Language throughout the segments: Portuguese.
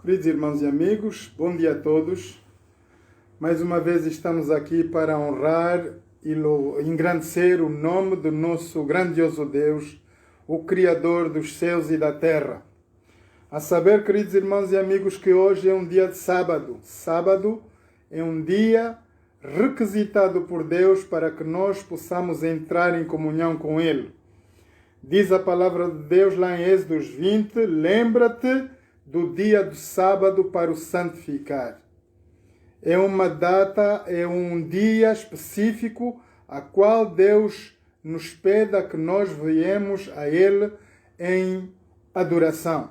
Queridos irmãos e amigos, bom dia a todos. Mais uma vez estamos aqui para honrar e engrandecer o nome do nosso grandioso Deus, o Criador dos céus e da terra. A saber, queridos irmãos e amigos, que hoje é um dia de sábado. Sábado é um dia requisitado por Deus para que nós possamos entrar em comunhão com Ele. Diz a palavra de Deus lá em Êxodos 20, lembra-te do dia do sábado para o santificar. É uma data, é um dia específico a qual Deus nos pede que nós viemos a Ele em adoração.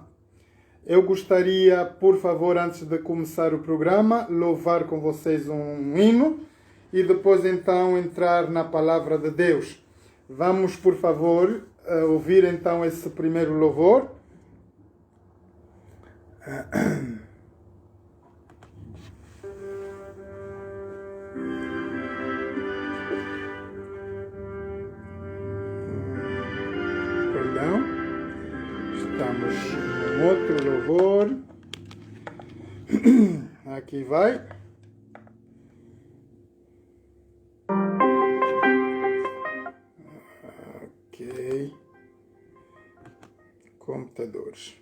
Eu gostaria, por favor, antes de começar o programa, louvar com vocês um hino e depois então entrar na palavra de Deus. Vamos, por favor, ouvir então esse primeiro louvor. Perdão. Estamos em outro louvor. Aqui vai. Ok. Computadores.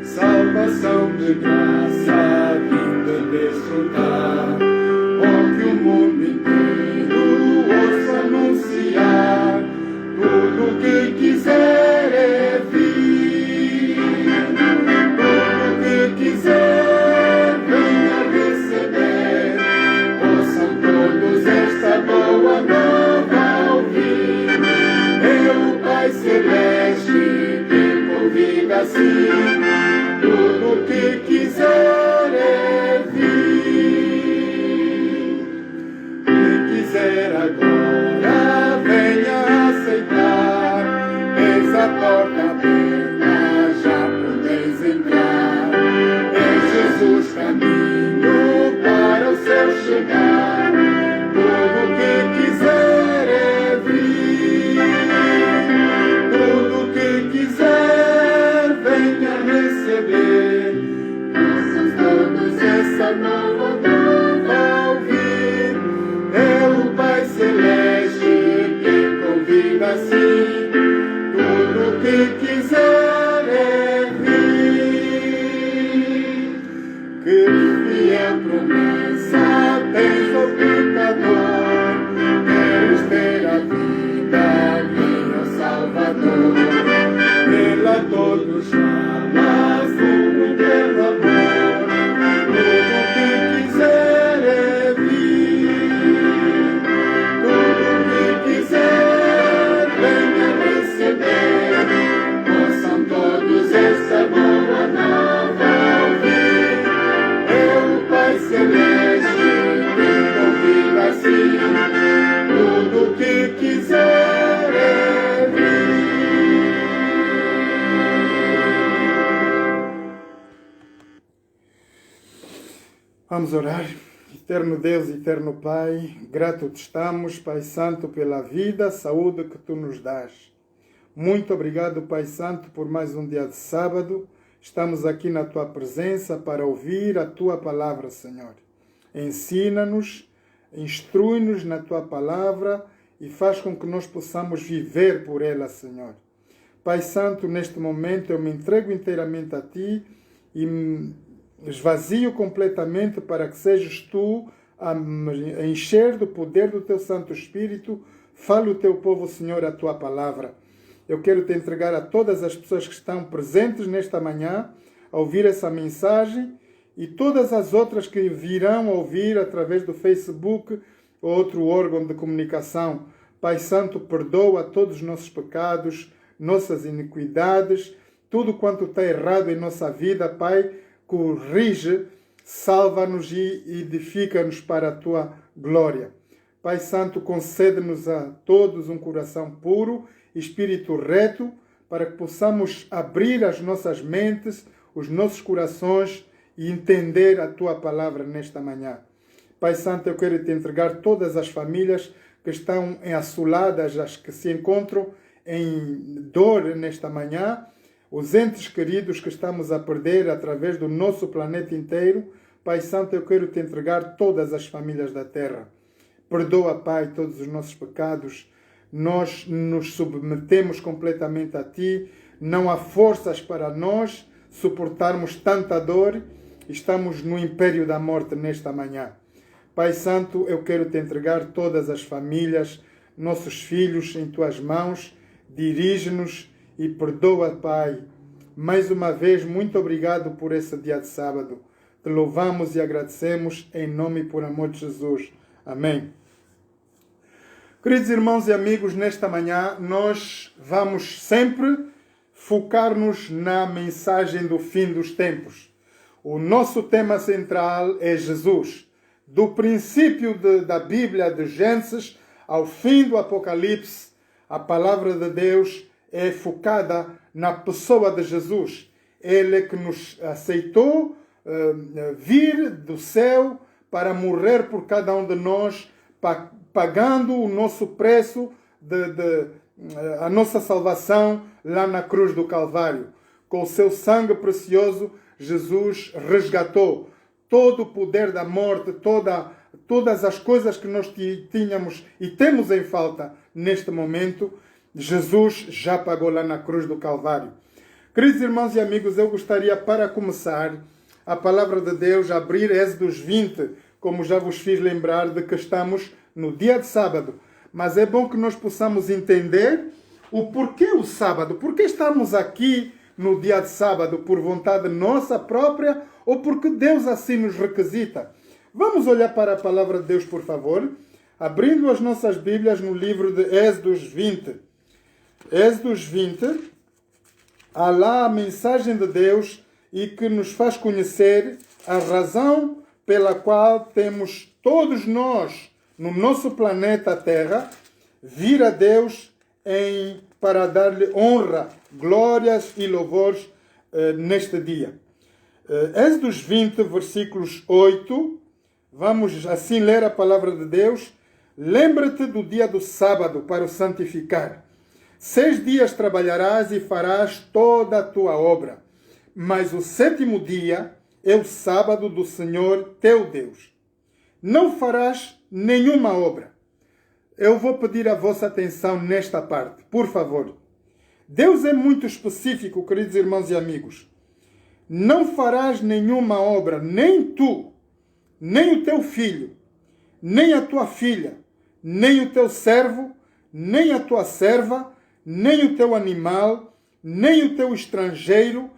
Salvação de graça, vindo desfrutar, oh, que o mundo inteiro ouça anunciar, tudo que quiser é vir, tudo que quiser venha receber, ouçam todos esta boa nova ouvir, é o Pai Celeste que convida assim. Tudo que quiser é vir. Quem quiser agora, venha aceitar. Eis a porta aberta, já podeis entrar. É Jesus caminho para o céu chegar. Tudo que quiser é vir. Tudo que quiser, venha receber. Ouçam todos essa nova ouvir. É o Pai Celeste que convida assim. Tudo que quiser é vir. Que fiel promessa tens, ó pecador. Queres ter a vida, vem ao Salvador. Pela todos chamas, tudo pelo amor. Tudo que quiser é vir. Tudo que quiser, venha receber. Ouçam todos essa boa nova ouvir. É o Pai Celeste que convida assim. Tudo que quiser é vir. Vamos orar. Eterno Deus, eterno Pai, grato te estamos, Pai Santo, pela vida, saúde que tu nos dás. Muito obrigado, Pai Santo, por mais um dia de sábado. Estamos aqui na tua presença para ouvir a tua palavra, Senhor. Ensina-nos, instrui-nos na tua palavra e faz com que nós possamos viver por ela, Senhor. Pai Santo, neste momento eu me entrego inteiramente a ti e esvazio completamente para que sejas tu a encher do poder do teu Santo Espírito. Fale o teu povo, Senhor, a tua palavra. Eu quero te entregar a todas as pessoas que estão presentes nesta manhã a ouvir essa mensagem e todas as outras que virão a ouvir através do Facebook ou outro órgão de comunicação. Pai Santo, perdoa todos os nossos pecados, nossas iniquidades, tudo quanto está errado em nossa vida, Pai, corrige salva-nos e edifica-nos para a tua glória. Pai Santo, concede-nos a todos um coração puro, espírito reto, para que possamos abrir as nossas mentes, os nossos corações e entender a tua palavra nesta manhã. Pai Santo, eu quero te entregar todas as famílias que estão assoladas, as que se encontram em dor nesta manhã, os entes queridos que estamos a perder através do nosso planeta inteiro. Pai Santo, eu quero te entregar todas as famílias da terra. Perdoa, Pai, todos os nossos pecados. Nós nos submetemos completamente a Ti. Não há forças para nós suportarmos tanta dor. Estamos no império da morte nesta manhã. Pai Santo, eu quero te entregar todas as famílias, nossos filhos em Tuas mãos. Dirige-nos e perdoa, Pai. Mais uma vez, muito obrigado por esse dia de sábado. Te louvamos e agradecemos em nome e por amor de Jesus. Amém. Queridos irmãos e amigos, nesta manhã nós vamos sempre focar-nos na mensagem do fim dos tempos. O nosso tema central é Jesus. Do princípio da Bíblia, de Gênesis, ao fim do Apocalipse, a palavra de Deus é focada na pessoa de Jesus. Ele que nos aceitou vir do céu para morrer por cada um de nós, pagando o nosso preço, a nossa salvação lá na cruz do Calvário. Com o seu sangue precioso, Jesus resgatou todo o poder da morte, todas as coisas que nós tínhamos e temos em falta neste momento. Jesus já pagou lá na cruz do Calvário. Queridos irmãos e amigos, eu gostaria, para começar, a palavra de Deus, abrir Êxodos 20, como já vos fiz lembrar de que estamos no dia de sábado. Mas é bom que nós possamos entender o porquê o sábado. Porquê estamos aqui no dia de sábado? Por vontade nossa própria ou porque Deus assim nos requisita? Vamos olhar para a palavra de Deus, por favor. Abrindo as nossas Bíblias no livro de Êxodos 20. Êxodos 20, há lá a mensagem de Deus e que nos faz conhecer a razão pela qual temos todos nós, no nosso planeta Terra, vir a Deus para dar-lhe honra, glórias e louvores neste dia. Êxodos 20, versículos 8, vamos assim ler a palavra de Deus. Lembra-te do dia do sábado para o santificar. 6 dias trabalharás e farás toda a tua obra, mas o 7º dia é o sábado do Senhor teu Deus. Não farás nenhuma obra. Eu vou pedir a vossa atenção nesta parte, por favor. Deus é muito específico, queridos irmãos e amigos. Não farás nenhuma obra, nem tu, nem o teu filho, nem a tua filha, nem o teu servo, nem a tua serva, nem o teu animal, nem o teu estrangeiro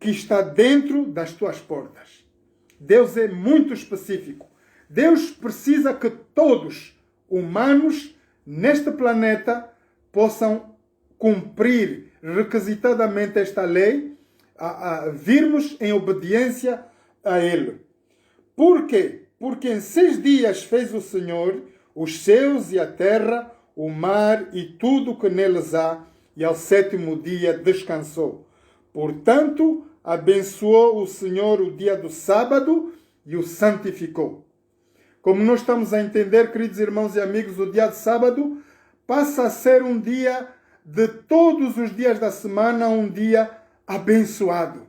que está dentro das tuas portas. Deus é muito específico. Deus precisa que todos, humanos, neste planeta, possam cumprir requisitadamente esta lei, a virmos em obediência a Ele. Por quê? Porque em 6 dias fez o Senhor os céus e a terra, o mar e tudo que neles há, e ao 7º dia descansou. Portanto, abençoou o Senhor o dia do sábado e o santificou. Como nós estamos a entender, queridos irmãos e amigos, o dia de sábado passa a ser um dia de todos os dias da semana, um dia abençoado.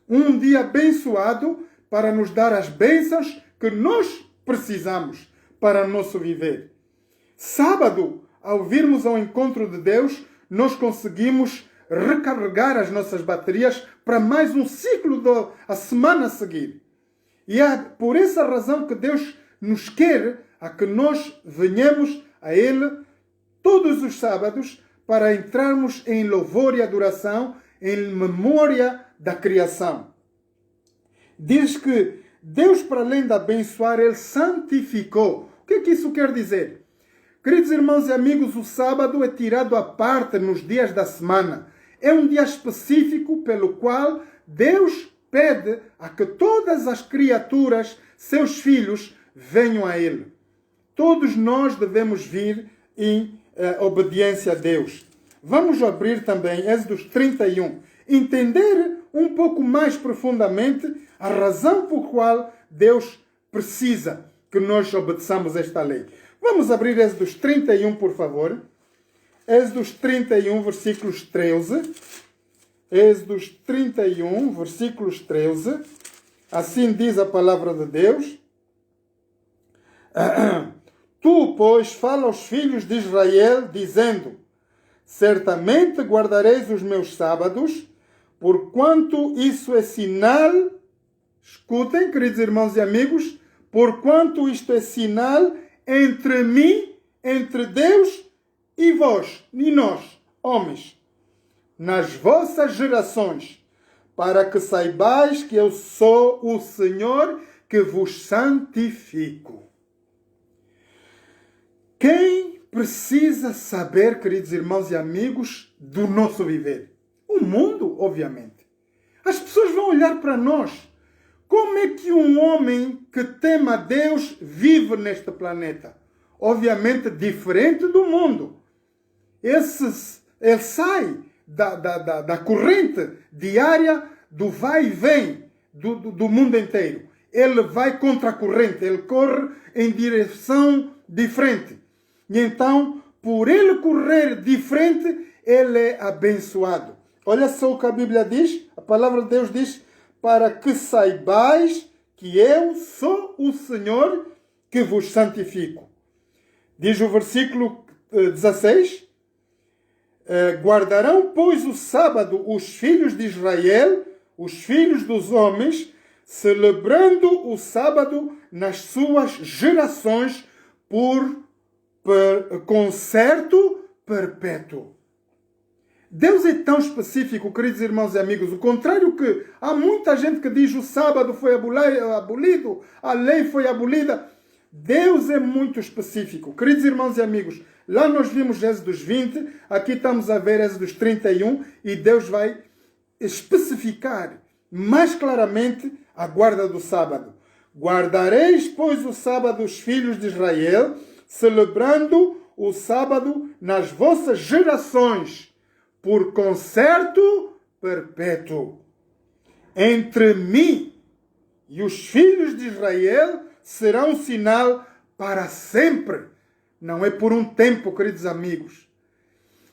Um dia abençoado para nos dar as bênçãos que nós precisamos para o nosso viver. Sábado, ao virmos ao encontro de Deus, nós conseguimos recarregar as nossas baterias para mais um ciclo da semana a seguir. E é por essa razão que Deus nos quer a que nós venhamos a Ele todos os sábados para entrarmos em louvor e adoração em memória da criação. Diz que Deus, para além de abençoar, Ele santificou. O que isso quer dizer? Queridos irmãos e amigos, o sábado é tirado à parte nos dias da semana. É um dia específico pelo qual Deus pede a que todas as criaturas, seus filhos, venham a Ele. Todos nós devemos vir em obediência a Deus. Vamos abrir também Êxodo 31. Entender um pouco mais profundamente a razão por qual Deus precisa que nós obedeçamos esta lei. Vamos abrir Êxodo 31, por favor. Êxodo 31, versículos 13. Êxodo 31, versículos 13. Assim diz a palavra de Deus. Tu, pois, fala aos filhos de Israel, dizendo: certamente guardareis os meus sábados, porquanto isso é sinal. Escutem, queridos irmãos e amigos, porquanto isto é sinal entre mim, entre Deus e vós, e nós, homens, nas vossas gerações, para que saibais que eu sou o Senhor que vos santifico. Quem precisa saber, queridos irmãos e amigos, do nosso viver? O mundo, obviamente. As pessoas vão olhar para nós. Como é que um homem que teme a Deus vive neste planeta? Obviamente diferente do mundo. Ele sai da corrente diária do vai e vem do mundo inteiro. Ele vai contra a corrente, ele corre em direção diferente. E então, por ele correr diferente, ele é abençoado. Olha só o que a Bíblia diz, a palavra de Deus diz: para que saibais que eu sou o Senhor que vos santifico. Diz o versículo 16: guardarão, pois, o sábado os filhos de Israel, os filhos dos homens, celebrando o sábado nas suas gerações por concerto perpétuo. Deus é tão específico, queridos irmãos e amigos, o contrário que há muita gente que diz o sábado foi abolido, a lei foi abolida. Deus é muito específico. Queridos irmãos e amigos, lá nós vimos Êxodos 20, aqui estamos a ver Êxodos 31, e Deus vai especificar mais claramente a guarda do sábado. Guardareis, pois, o sábado os filhos de Israel, celebrando o sábado nas vossas gerações, por concerto perpétuo. Entre mim e os filhos de Israel será um sinal para sempre. Não é por um tempo, queridos amigos.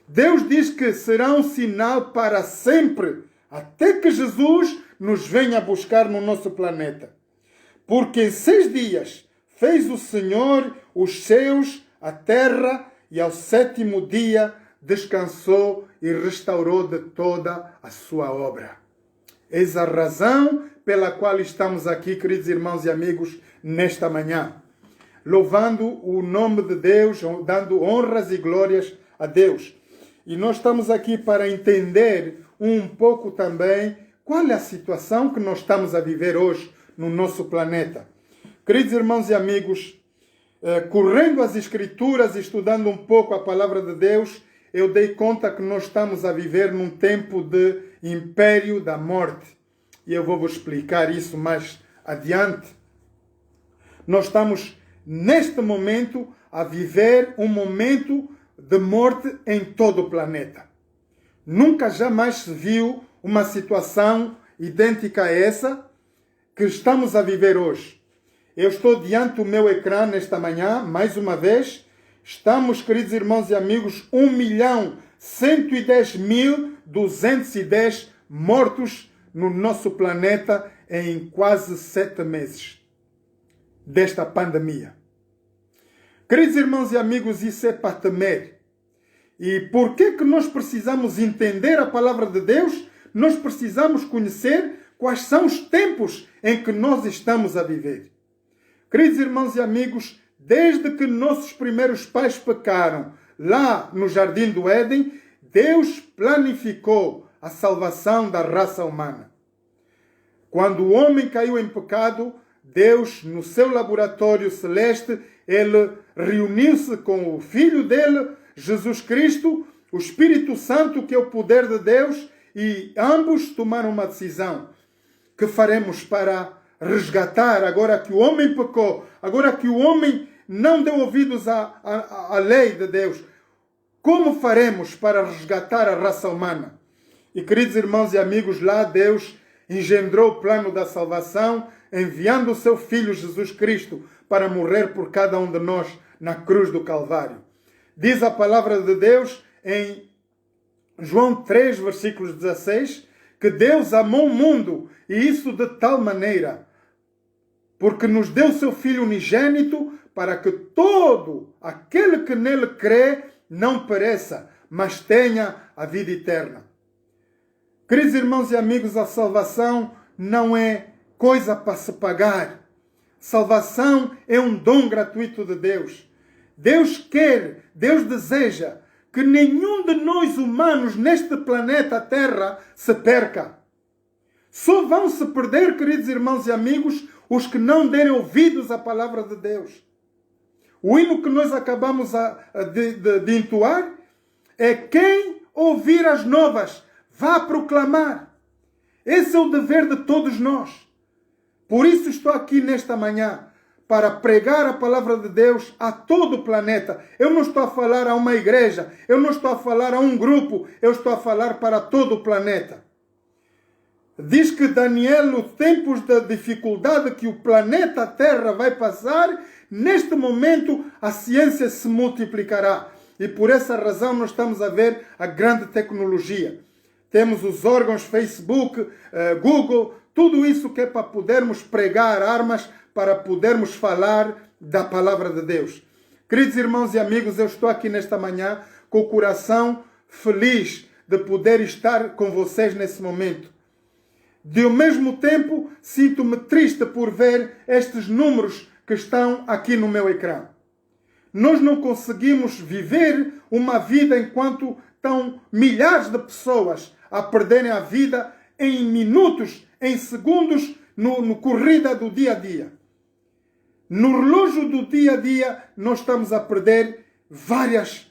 Deus diz que será um sinal para sempre, até que Jesus nos venha buscar no nosso planeta. Porque em 6 dias fez o Senhor os céus, a terra, e ao 7º dia descansou e restaurou de toda a sua obra. Eis a razão pela qual estamos aqui, queridos irmãos e amigos, nesta manhã, louvando o nome de Deus, dando honras e glórias a Deus. E nós estamos aqui para entender um pouco também qual é a situação que nós estamos a viver hoje no nosso planeta. Queridos irmãos e amigos, correndo as Escrituras e estudando um pouco a palavra de Deus, eu dei conta que nós estamos a viver num tempo de império da morte. E eu vou-vos explicar isso mais adiante. Nós estamos, neste momento, a viver um momento de morte em todo o planeta. Nunca jamais se viu uma situação idêntica a essa que estamos a viver hoje. Eu estou diante do meu ecrã nesta manhã, mais uma vez. Estamos, queridos irmãos e amigos, 1.110.210 mortos no nosso planeta em quase 7 meses desta pandemia. Queridos irmãos e amigos, isso é para temer. E por que nós precisamos entender a palavra de Deus? Nós precisamos conhecer quais são os tempos em que nós estamos a viver. Queridos irmãos e amigos, desde que nossos primeiros pais pecaram lá no Jardim do Éden, Deus planificou a salvação da raça humana. Quando o homem caiu em pecado, Deus, no seu laboratório celeste, ele reuniu-se com o Filho dele, Jesus Cristo, o Espírito Santo, que é o poder de Deus, e ambos tomaram uma decisão. que faremos para resgatar, agora que o homem pecou, agora que o homem não deu ouvidos à lei de Deus? Como faremos para resgatar a raça humana? E, queridos irmãos e amigos, lá Deus engendrou o plano da salvação, enviando o seu Filho Jesus Cristo para morrer por cada um de nós na cruz do Calvário. Diz a palavra de Deus em João 3, versículos 16, que Deus amou o mundo, e isso de tal maneira, porque nos deu o seu Filho unigênito, para que todo aquele que nele crê não pereça, mas tenha a vida eterna. Queridos irmãos e amigos, a salvação não é coisa para se pagar. Salvação é um dom gratuito de Deus. Deus quer, Deus deseja que nenhum de nós humanos neste planeta Terra se perca. Só vão se perder, queridos irmãos e amigos, os que não derem ouvidos à palavra de Deus. O hino que nós acabamos de entoar é: quem ouvir as novas, vá proclamar. Esse é o dever de todos nós. Por isso estou aqui nesta manhã, para pregar a palavra de Deus a todo o planeta. Eu não estou a falar a uma igreja, eu não estou a falar a um grupo, eu estou a falar para todo o planeta. Diz que Daniel, os tempos da dificuldade que o planeta Terra vai passar, neste momento a ciência se multiplicará. E por essa razão nós estamos a ver a grande tecnologia. Temos os órgãos Facebook, Google, tudo isso que é para podermos pregar armas, para podermos falar da palavra de Deus. Queridos irmãos e amigos, eu estou aqui nesta manhã com o coração feliz de poder estar com vocês nesse momento. De ao mesmo tempo, sinto-me triste por ver estes números que estão aqui no meu ecrã. Nós não conseguimos viver uma vida enquanto estão milhares de pessoas a perderem a vida em minutos, em segundos, no corrida do dia a dia. No relógio do dia a dia, nós estamos a perder várias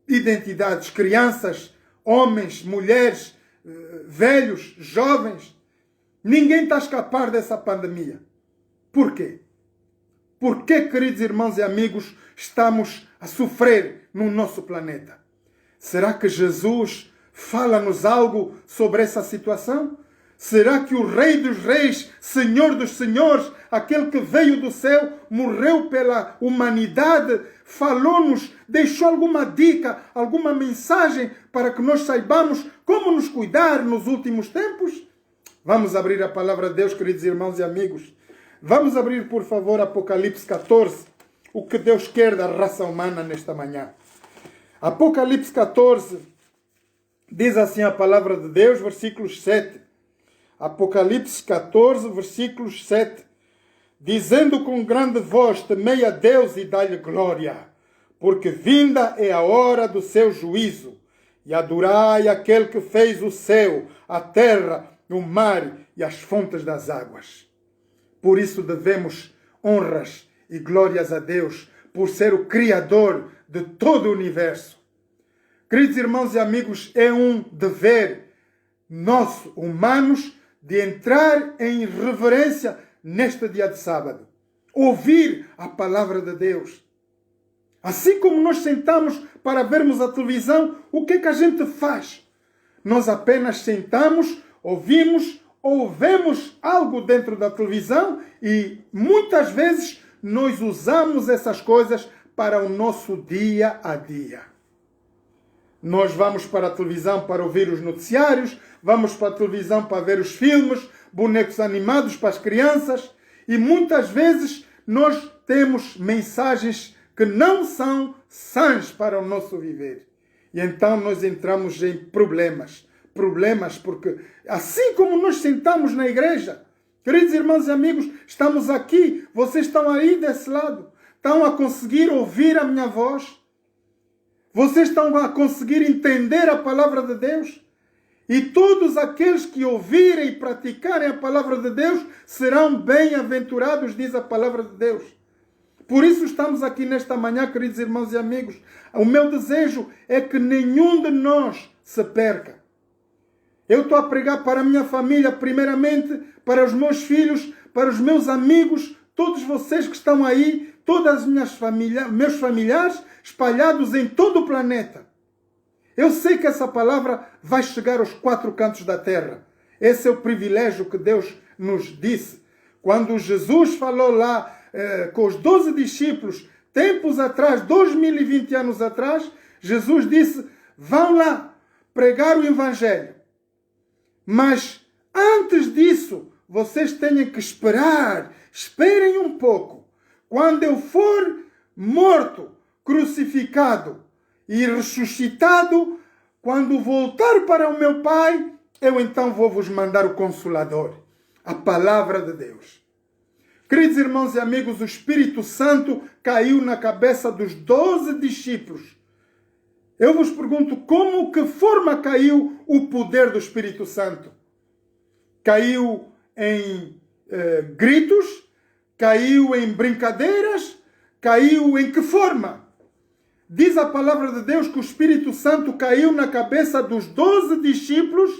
identidades. Crianças, homens, mulheres, velhos, jovens. Ninguém está a escapar dessa pandemia. Por quê? Por que, queridos irmãos e amigos, estamos a sofrer no nosso planeta? Será que Jesus fala-nos algo sobre essa situação? Será que o Rei dos Reis, Senhor dos Senhores, aquele que veio do céu, morreu pela humanidade, falou-nos, deixou alguma dica, alguma mensagem para que nós saibamos como nos cuidar nos últimos tempos? Vamos abrir a palavra de Deus, queridos irmãos e amigos. Vamos abrir, por favor, Apocalipse 14, o que Deus quer da raça humana nesta manhã. Apocalipse 14, diz assim a palavra de Deus, versículos 7. Apocalipse 14, versículos 7. Dizendo com grande voz, temei a Deus e dai-lhe glória, porque vinda é a hora do seu juízo, e adorai aquele que fez o céu, a terra, o mar e as fontes das águas. Por isso devemos honras e glórias a Deus, por ser o Criador de todo o universo. Queridos irmãos e amigos, é um dever nosso, humanos, de entrar em reverência neste dia de sábado. Ouvir a palavra de Deus. Assim como nós sentamos para vermos a televisão, o que é que a gente faz? Nós apenas sentamos, ouvimos ou vemos algo dentro da televisão e muitas vezes nós usamos essas coisas para o nosso dia a dia. Nós vamos para a televisão para ouvir os noticiários, vamos para a televisão para ver os filmes, bonecos animados para as crianças, e muitas vezes nós temos mensagens que não são sãs para o nosso viver. E então nós entramos em problemas. Problemas porque, assim como nós sentamos na igreja, queridos irmãos e amigos, estamos aqui, vocês estão aí desse lado, estão a conseguir ouvir a minha voz? Vocês estão a conseguir entender a palavra de Deus? E todos aqueles que ouvirem e praticarem a palavra de Deus serão bem-aventurados, diz a palavra de Deus. Por isso estamos aqui nesta manhã, queridos irmãos e amigos. O meu desejo é que nenhum de nós se perca. Eu estou a pregar para a minha família, primeiramente, para os meus filhos, para os meus amigos, todos vocês que estão aí, todas as meus familiares espalhados em todo o planeta. Eu sei que essa palavra vai chegar aos 4 cantos da terra. Esse é o privilégio que Deus nos disse. Quando Jesus falou lá com os 12 discípulos, tempos atrás, 2020 anos atrás, Jesus disse, vão lá pregar o Evangelho. Mas antes disso, vocês têm que esperar. Esperem um pouco. Quando eu for morto, crucificado e ressuscitado, quando voltar para o meu Pai, eu então vou vos mandar o Consolador, a palavra de Deus. Queridos irmãos e amigos, o Espírito Santo caiu na cabeça dos 12 discípulos. Eu vos pergunto, como, que forma caiu o poder do Espírito Santo? Caiu em gritos? Caiu em brincadeiras? Caiu em que forma? Diz a palavra de Deus que o Espírito Santo caiu na cabeça dos 12 discípulos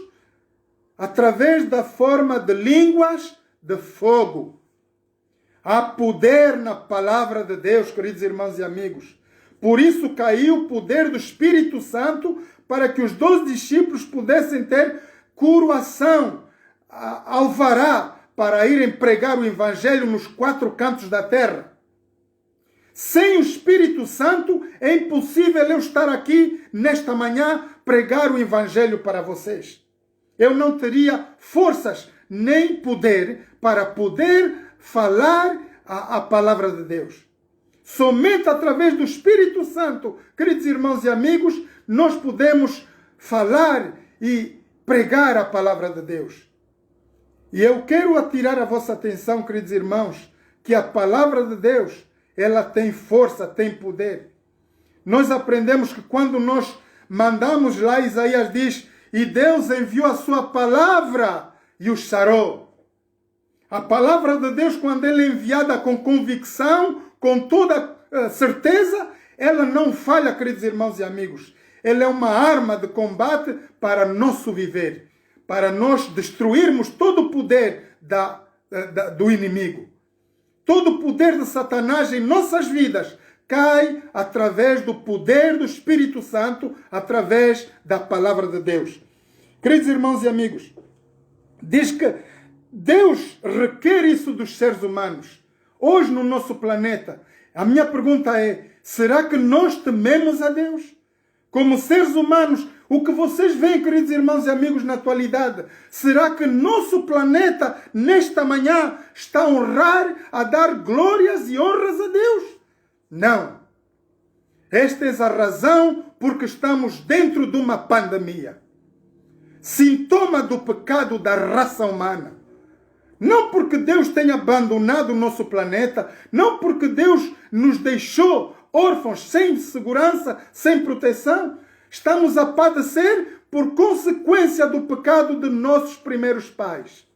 através da forma de línguas de fogo. Há poder na palavra de Deus, queridos irmãos e amigos. Por isso caiu o poder do Espírito Santo para que os 12 discípulos pudessem ter coroação, alvará, para irem pregar o Evangelho nos 4 cantos da terra. Sem o Espírito Santo é impossível eu estar aqui nesta manhã pregar o Evangelho para vocês. Eu não teria forças nem poder para poder falar a palavra de Deus. Somente através do Espírito Santo, queridos irmãos e amigos, nós podemos falar e pregar a palavra de Deus. E eu quero atirar a vossa atenção, queridos irmãos, que a palavra de Deus, ela tem força, tem poder. Nós aprendemos que quando nós mandamos lá, Isaías diz, e Deus enviou a sua palavra e os sarou. A palavra de Deus, quando ela é enviada com convicção, com toda certeza, ela não falha, queridos irmãos e amigos. Ela é uma arma de combate para nosso viver, para nós destruirmos todo o poder do inimigo. Todo o poder de Satanás em nossas vidas cai através do poder do Espírito Santo, através da palavra de Deus. Queridos irmãos e amigos, diz que Deus requer isso dos seres humanos. Hoje no nosso planeta, a minha pergunta é, será que nós tememos a Deus? Como seres humanos, o que vocês veem, queridos irmãos e amigos, na atualidade, será que nosso planeta, nesta manhã, está a honrar, a dar glórias e honras a Deus? Não. Esta é a razão porque estamos dentro de uma pandemia. Sintoma do pecado da raça humana. Não porque Deus tenha abandonado o nosso planeta, não porque Deus nos deixou órfãos, sem segurança, sem proteção. Estamos a padecer por consequência do pecado de nossos primeiros pais.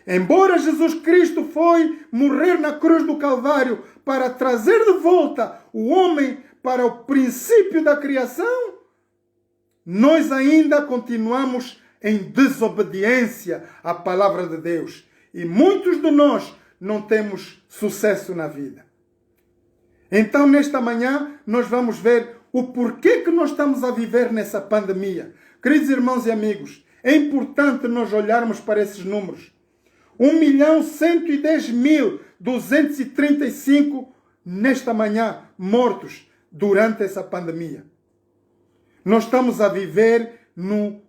Embora Jesus Cristo foi morrer na cruz do Calvário para trazer de volta o homem para o princípio da criação, nós ainda continuamos em desobediência à palavra de Deus. E muitos de nós não temos sucesso na vida. Então, nesta manhã, nós vamos ver o porquê que nós estamos a viver nessa pandemia. Queridos irmãos e amigos, é importante nós olharmos para esses números. 1.110.235 nesta manhã mortos durante essa pandemia. Nós estamos a viver no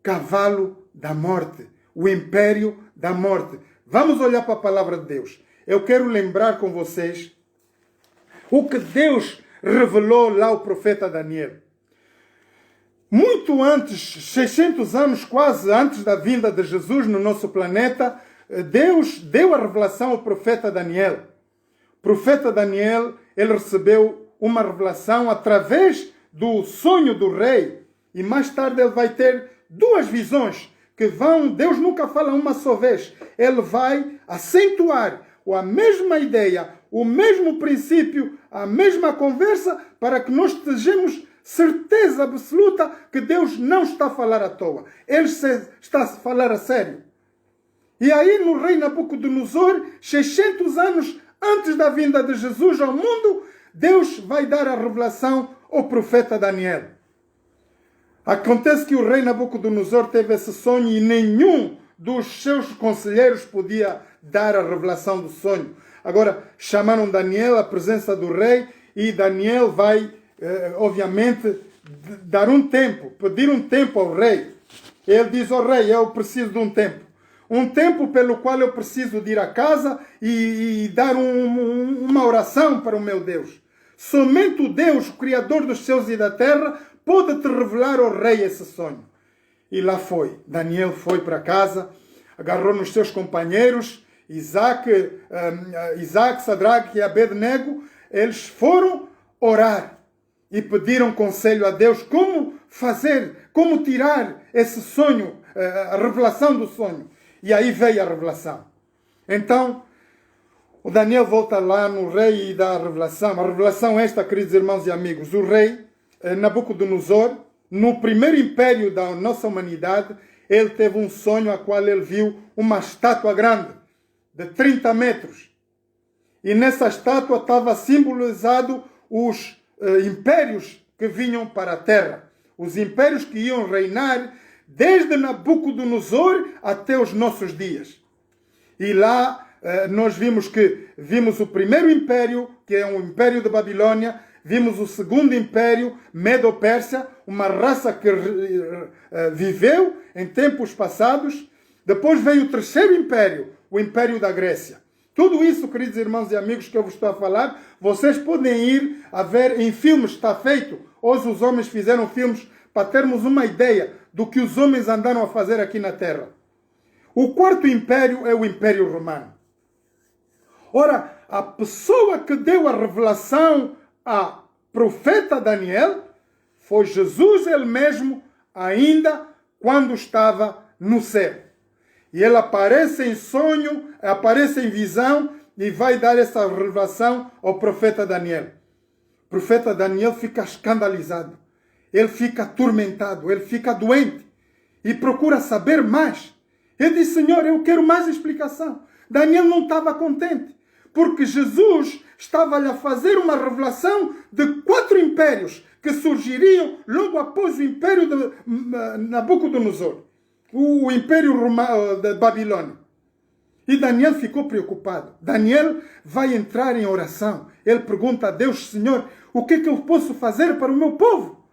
cavalo da morte, o império da morte. Vamos olhar para a palavra de Deus. Eu quero lembrar com vocês o que Deus revelou lá ao profeta Daniel. Muito antes, 600 anos quase antes da vinda de Jesus no nosso planeta, Deus deu a revelação ao profeta Daniel. O profeta Daniel, ele recebeu uma revelação através do sonho do rei. E mais tarde ele vai ter 2 visões que Deus nunca fala uma só vez. Ele vai acentuar a mesma ideia, o mesmo princípio, a mesma conversa, para que nós estejamos certeza absoluta que Deus não está a falar à toa. Ele está a falar a sério. E aí no rei Nabucodonosor, 600 anos antes da vinda de Jesus ao mundo, Deus vai dar a revelação ao profeta Daniel. Acontece que o rei Nabucodonosor teve esse sonho e nenhum dos seus conselheiros podia dar a revelação do sonho. Agora, chamaram Daniel à presença do rei e Daniel vai, obviamente, dar um tempo, pedir um tempo ao rei. Ele diz ao rei, eu preciso de um tempo. Um tempo pelo qual eu preciso de ir a casa e dar uma oração para o meu Deus. Somente o Deus, o Criador dos céus e da terra, pode te revelar ao rei esse sonho. E lá foi. Daniel foi para casa, agarrou nos seus companheiros, Isaac, Sadraque e Abednego. Eles foram orar e pediram conselho a Deus como fazer, como tirar esse sonho, a revelação do sonho. E aí veio a revelação. Então, o Daniel volta lá no rei e dá a revelação. A revelação esta, queridos irmãos e amigos, o rei Nabucodonosor, no primeiro império da nossa humanidade, ele teve um sonho a qual ele viu uma estátua grande, de 30 metros. E nessa estátua estava simbolizado os impérios que vinham para a terra. Os impérios que iam reinar desde Nabucodonosor até os nossos dias. E lá nós vimos o primeiro império, que é o Império da Babilônia, vimos o segundo império, Medo-Pérsia, uma raça que viveu em tempos passados. Depois veio o terceiro império, o Império da Grécia. Tudo isso, queridos irmãos e amigos, que eu vos estou a falar, vocês podem ir a ver em filmes, está feito. Hoje os homens fizeram filmes para termos uma ideia do que os homens andaram a fazer aqui na Terra. O quarto império é o Império Romano. Ora, a pessoa que deu a revelação a profeta Daniel foi Jesus ele mesmo, ainda quando estava no céu. E ele aparece em sonho, aparece em visão e vai dar essa revelação ao profeta Daniel. O profeta Daniel fica escandalizado, ele fica atormentado, ele fica doente e procura saber mais. Ele diz, Senhor, eu quero mais explicação. Daniel não estava contente, porque Jesus estava-lhe a fazer uma revelação de 4 impérios que surgiriam logo após o império de Nabucodonosor, o império da Babilônia. E Daniel ficou preocupado. Daniel vai entrar em oração. Ele pergunta a Deus, Senhor, o que é que eu posso fazer para o meu povo?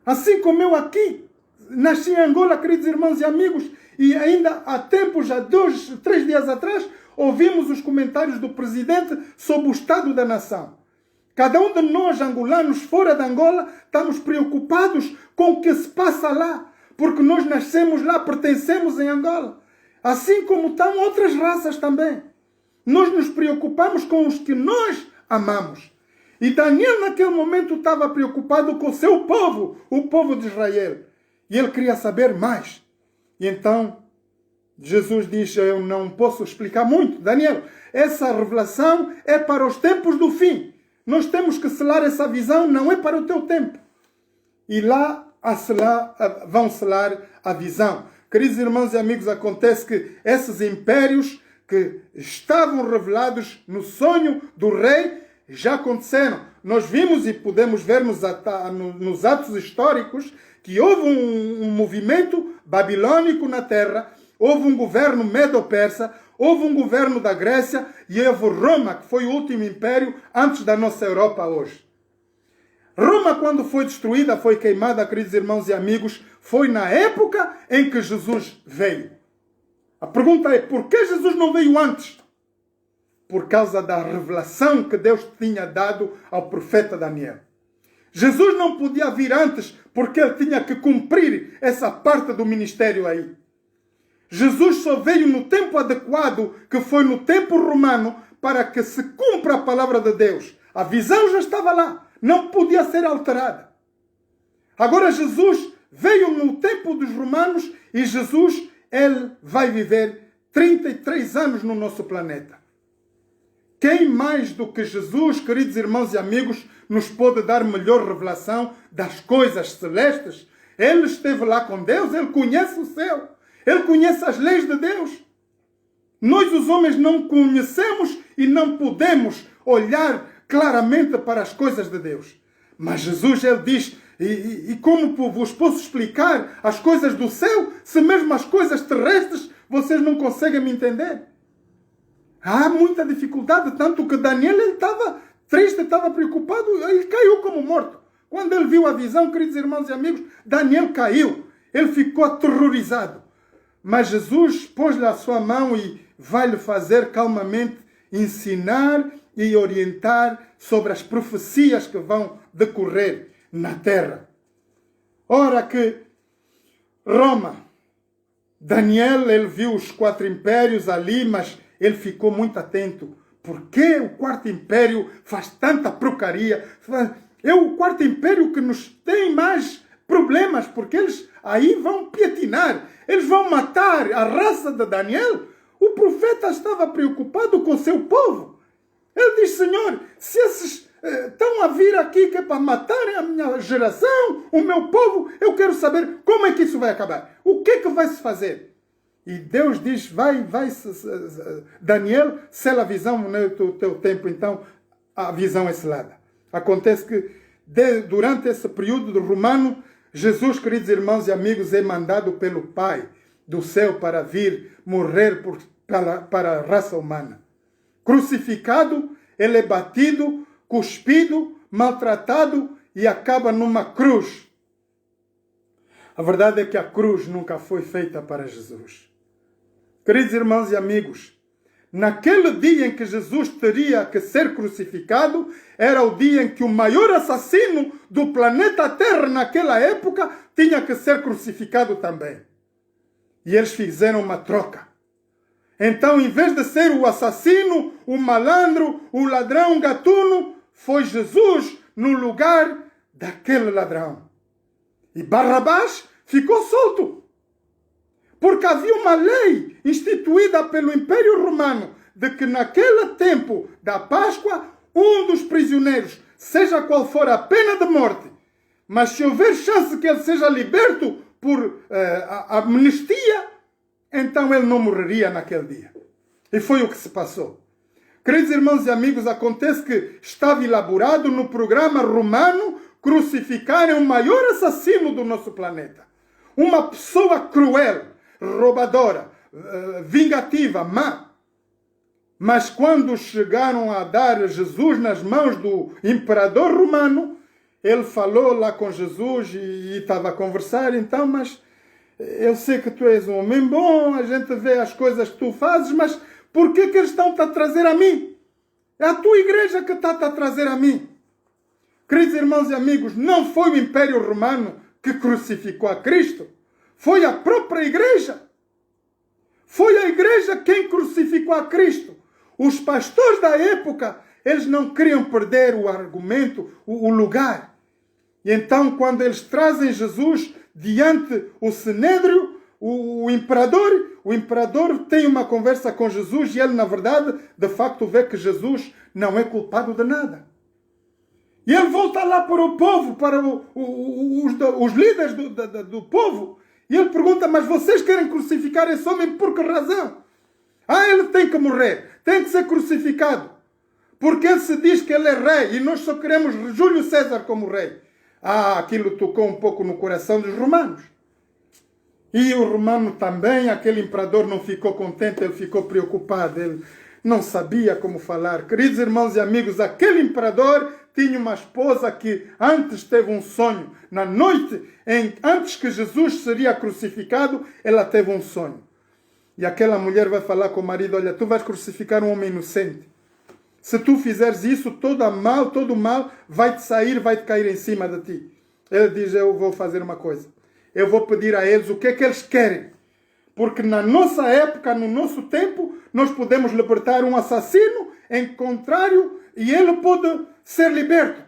Assim como eu aqui, nasci em Angola, queridos irmãos e amigos, e ainda há tempos, já 2, 3 dias atrás, ouvimos os comentários do presidente sobre o estado da nação. Cada um de nós, angolanos, fora de Angola, estamos preocupados com o que se passa lá, porque nós nascemos lá, pertencemos em Angola. Assim como estão outras raças também. Nós nos preocupamos com os que nós amamos. E Daniel, naquele momento, estava preocupado com o seu povo, o povo de Israel. E ele queria saber mais. E então, Jesus diz, eu não posso explicar muito. Daniel, essa revelação é para os tempos do fim. Nós temos que selar essa visão, não é para o teu tempo. E lá vão selar a visão. Queridos irmãos e amigos, acontece que esses impérios que estavam revelados no sonho do rei já aconteceram. Nós vimos e podemos ver nos atos históricos que houve um movimento babilônico na terra, houve um governo medo-persa, houve um governo da Grécia e houve Roma, que foi o último império antes da nossa Europa hoje. Roma, quando foi destruída, foi queimada, queridos irmãos e amigos, foi na época em que Jesus veio. A pergunta é, por que Jesus não veio antes? Por causa da revelação que Deus tinha dado ao profeta Daniel. Jesus não podia vir antes porque ele tinha que cumprir essa parte do ministério aí. Jesus só veio no tempo adequado, que foi no tempo romano, para que se cumpra a palavra de Deus. A visão já estava lá, não podia ser alterada. Agora Jesus veio no tempo dos romanos e Jesus, ele vai viver 33 anos no nosso planeta. Quem mais do que Jesus, queridos irmãos e amigos, nos pode dar melhor revelação das coisas celestes. Ele esteve lá com Deus, ele conhece o céu, ele conhece as leis de Deus. Nós, os homens, não conhecemos e não podemos olhar claramente para as coisas de Deus. Mas Jesus, ele diz, e como vos posso explicar as coisas do céu, se mesmo as coisas terrestres vocês não conseguem me entender? Há muita dificuldade, tanto que Daniel, ele estava triste, estava preocupado, ele caiu como morto. Quando ele viu a visão, queridos irmãos e amigos, Daniel caiu, ele ficou aterrorizado. Mas Jesus pôs-lhe a sua mão e vai-lhe fazer calmamente ensinar e orientar sobre as profecias que vão decorrer na terra. Ora que Roma, Daniel, ele viu os 4 impérios ali, mas ele ficou muito atento. Por que o 4º império faz tanta porcaria? É o 4º império que nos tem mais problemas, porque eles aí vão pietinar, eles vão matar a raça de Daniel. O profeta estava preocupado com seu povo. Ele diz, Senhor, se esses estão a vir aqui que é para matarem a minha geração, o meu povo, eu quero saber como é que isso vai acabar. O que é que vai se fazer? E Deus diz, vai, Daniel, sela a visão no teu tempo, então a visão é selada. Acontece que durante esse período do romano, Jesus, queridos irmãos e amigos, é mandado pelo Pai do céu para vir morrer para a raça humana. Crucificado, ele é batido, cuspido, maltratado e acaba numa cruz. A verdade é que a cruz nunca foi feita para Jesus. Queridos irmãos e amigos, naquele dia em que Jesus teria que ser crucificado, era o dia em que o maior assassino do planeta Terra naquela época tinha que ser crucificado também. E eles fizeram uma troca. Então, em vez de ser o assassino, o malandro, o ladrão gatuno, foi Jesus no lugar daquele ladrão. E Barrabás ficou solto. Porque havia uma lei instituída pelo Império Romano de que naquele tempo da Páscoa, um dos prisioneiros, seja qual for a pena de morte, mas se houver chance que ele seja liberto por amnistia, então ele não morreria naquele dia. E foi o que se passou. Queridos irmãos e amigos, acontece que estava elaborado no programa romano crucificarem o maior assassino do nosso planeta. Uma pessoa cruel, roubadora, vingativa, má. Mas quando chegaram a dar Jesus nas mãos do imperador romano, ele falou lá com Jesus e estava a conversar, então, mas eu sei que tu és um homem bom, a gente vê as coisas que tu fazes, mas por que eles estão-te a trazer a mim? É a tua igreja que está-te a trazer a mim. Queridos irmãos e amigos, não foi o Império Romano que crucificou a Cristo. Foi a própria igreja. Foi a igreja quem crucificou a Cristo. Os pastores da época, eles não queriam perder o argumento, o lugar. E então, quando eles trazem Jesus diante o Sinédrio, o imperador tem uma conversa com Jesus e ele, na verdade, de facto vê que Jesus não é culpado de nada. E ele volta lá para o povo, para os líderes do povo. E ele pergunta, mas vocês querem crucificar esse homem por que razão? Ele tem que morrer, tem que ser crucificado. Porque ele se diz que ele é rei e nós só queremos Júlio César como rei. Aquilo tocou um pouco no coração dos romanos. E o romano também, aquele imperador não ficou contente, ele ficou preocupado, ele não sabia como falar. Queridos irmãos e amigos, aquele imperador tinha uma esposa que antes teve um sonho. Na noite, antes que Jesus seria crucificado, ela teve um sonho. E aquela mulher vai falar com o marido, olha, tu vais crucificar um homem inocente. Se tu fizeres isso, todo mal vai-te sair, vai-te cair em cima de ti. Ele diz, eu vou fazer uma coisa. Eu vou pedir a eles o que é que eles querem. Porque na nossa época, no nosso tempo, nós podemos libertar um assassino, em contrário, e ele pode ser liberto.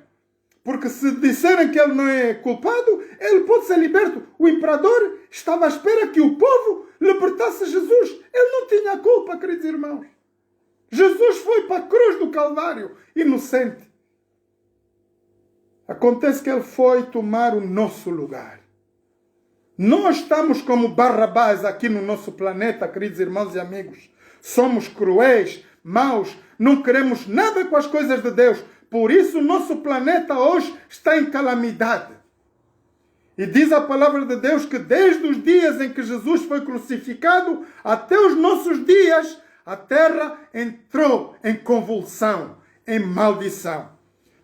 Porque se disserem que ele não é culpado, ele pode ser liberto. O imperador estava à espera que o povo libertasse Jesus. Ele não tinha culpa, queridos irmãos. Jesus foi para a cruz do Calvário, inocente. Acontece que ele foi tomar o nosso lugar. Nós estamos como Barrabás aqui no nosso planeta, queridos irmãos e amigos. Somos cruéis, maus, não queremos nada com as coisas de Deus. Por isso o nosso planeta hoje está em calamidade. E diz a palavra de Deus que desde os dias em que Jesus foi crucificado até os nossos dias, a terra entrou em convulsão, em maldição.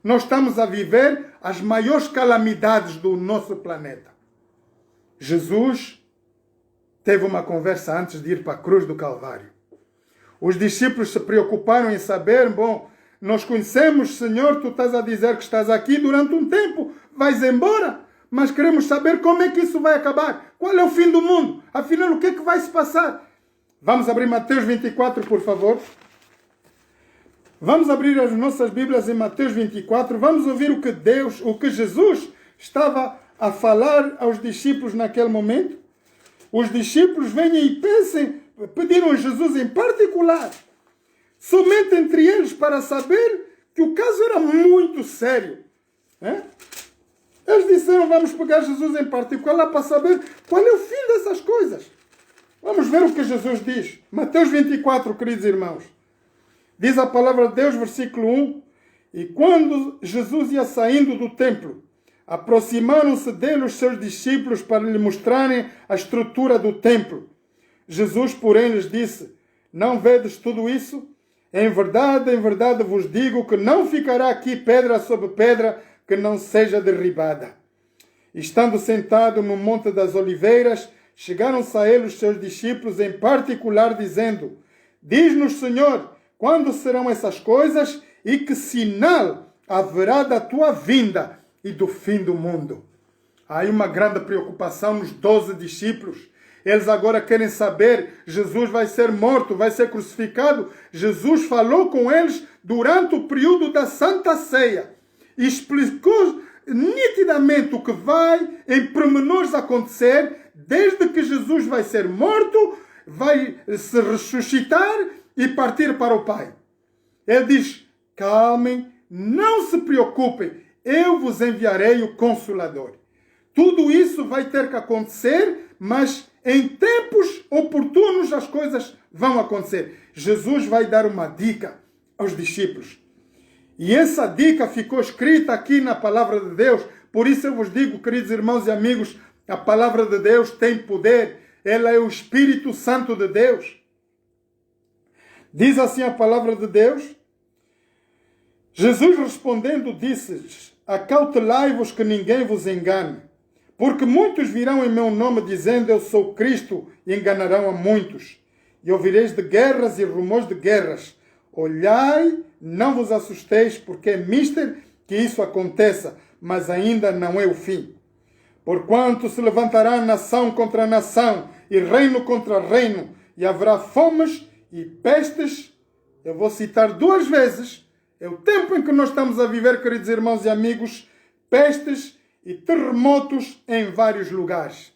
Nós estamos a viver as maiores calamidades do nosso planeta. Jesus teve uma conversa antes de ir para a cruz do Calvário. Os discípulos se preocuparam em saber, bom, nós conhecemos, Senhor, tu estás a dizer que estás aqui durante um tempo, vais embora, mas queremos saber como é que isso vai acabar. Qual é o fim do mundo? Afinal, o que é que vai se passar? Vamos abrir Mateus 24, por favor. Vamos abrir as nossas Bíblias em Mateus 24. Vamos ouvir o que Jesus estava a falar aos discípulos naquele momento. Os discípulos venham e pediram a Jesus em particular, somente entre eles, para saber que o caso era muito sério. Eles disseram, vamos pegar Jesus em particular para saber qual é o fim dessas coisas. Vamos ver o que Jesus diz. Mateus 24, queridos irmãos. Diz a palavra de Deus, versículo 1. E quando Jesus ia saindo do templo, aproximaram-se dele os seus discípulos para lhe mostrarem a estrutura do templo. Jesus, porém, lhes disse, não vedes tudo isso? Em verdade vos digo que não ficará aqui pedra sobre pedra que não seja derribada. Estando sentado no Monte das Oliveiras, chegaram-se a ele os seus discípulos em particular, dizendo, diz-nos, Senhor, quando serão essas coisas e que sinal haverá da tua vinda e do fim do mundo? Há aí uma grande preocupação nos 12 discípulos. Eles agora querem saber, Jesus vai ser morto, vai ser crucificado. Jesus falou com eles durante o período da Santa Ceia. E explicou nitidamente o que vai em pormenores acontecer, desde que Jesus vai ser morto, vai se ressuscitar e partir para o Pai. Ele diz, calmem, não se preocupem, eu vos enviarei o Consolador. Tudo isso vai ter que acontecer, mas em tempos oportunos as coisas vão acontecer. Jesus vai dar uma dica aos discípulos. E essa dica ficou escrita aqui na palavra de Deus. Por isso eu vos digo, queridos irmãos e amigos, a palavra de Deus tem poder. Ela é o Espírito Santo de Deus. Diz assim a palavra de Deus. Jesus respondendo disse-lhes, acautelai-vos que ninguém vos engane, porque muitos virão em meu nome dizendo eu sou Cristo e enganarão a muitos. E ouvireis de guerras e rumores de guerras. Olhai, não vos assusteis, porque é mister que isso aconteça, mas ainda não é o fim. Porquanto se levantará nação contra nação, e reino contra reino, e haverá fomes e pestes. Eu vou citar 2 vezes. É o tempo em que nós estamos a viver, queridos irmãos e amigos, pestes e terremotos em vários lugares.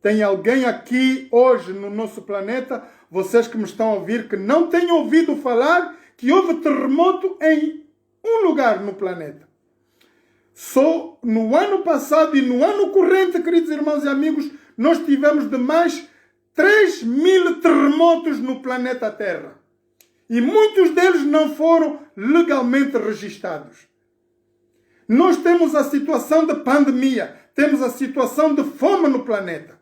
Tem alguém aqui hoje no nosso planeta, vocês que me estão a ouvir, que não têm ouvido falar que houve terremoto em um lugar no planeta? Só no ano passado e no ano corrente, queridos irmãos e amigos, nós tivemos de mais 3.000 terremotos no planeta Terra. E muitos deles não foram legalmente registados. Nós temos a situação de pandemia, temos a situação de fome no planeta.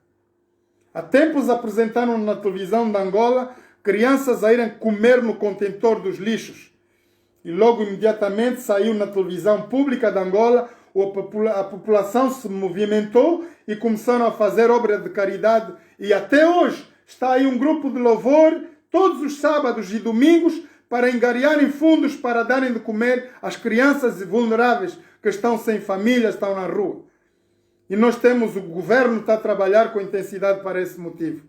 Há tempos apresentaram na televisão de Angola crianças a irem comer no contentor dos lixos. E logo imediatamente saiu na televisão pública de Angola, a população se movimentou e começaram a fazer obra de caridade. E até hoje está aí um grupo de louvor, todos os sábados e domingos, para angariarem fundos para darem de comer às crianças vulneráveis que estão sem família, estão na rua. E nós temos, o governo está a trabalhar com intensidade para esse motivo.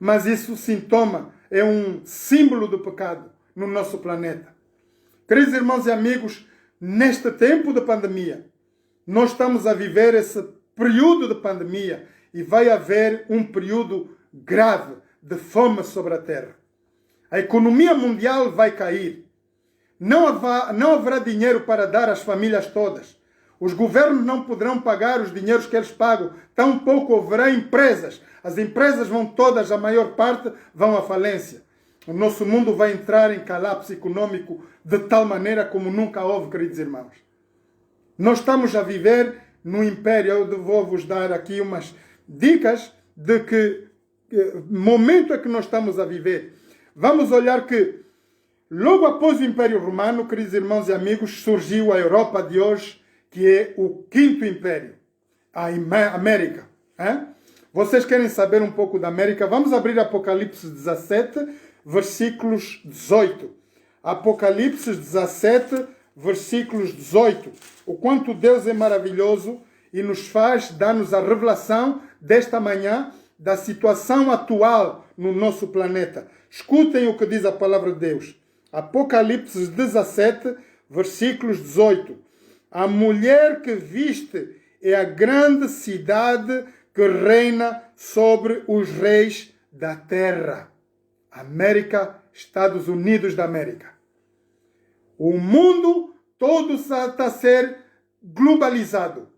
Mas isso sintoma, é um símbolo do pecado no nosso planeta. Queridos irmãos e amigos, neste tempo de pandemia, nós estamos a viver esse período de pandemia e vai haver um período grave de fome sobre a terra. A economia mundial vai cair. Não haverá dinheiro para dar às famílias todas. Os governos não poderão pagar os dinheiros que eles pagam. Tampouco haverá empresas. As empresas vão todas, a maior parte, vão à falência. O nosso mundo vai entrar em colapso econômico de tal maneira como nunca houve, queridos irmãos. Nós estamos a viver no império. Eu vou vos dar aqui umas dicas de que momento é que nós estamos a viver. Vamos olhar que logo após o Império Romano, queridos irmãos e amigos, surgiu a Europa de hoje, que é o quinto império, a América. Vocês querem saber um pouco da América? Vamos abrir Apocalipse 17, versículos 18. Apocalipse 17, versículos 18. O quanto Deus é maravilhoso e nos faz dar-nos a revelação desta manhã da situação atual no nosso planeta. Escutem o que diz a palavra de Deus. Apocalipse 17, versículos 18. A mulher que viste é a grande cidade que reina sobre os reis da terra. América, Estados Unidos da América. O mundo todo está a ser globalizado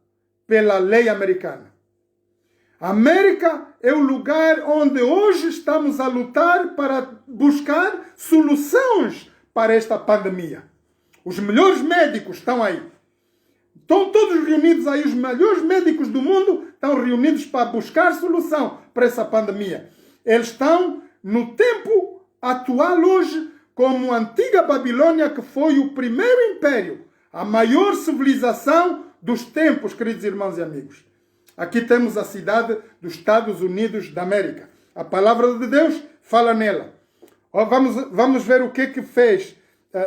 pela lei americana. A América é o lugar onde hoje estamos a lutar para buscar soluções para esta pandemia. Os melhores médicos estão aí. Estão todos reunidos aí, os melhores médicos do mundo estão reunidos para buscar solução para essa pandemia. Eles estão no tempo atual hoje como a antiga Babilônia, que foi o primeiro império, a maior civilização dos tempos, queridos irmãos e amigos. Aqui temos a cidade dos Estados Unidos da América. A palavra de Deus fala nela. Vamos ver o que fez,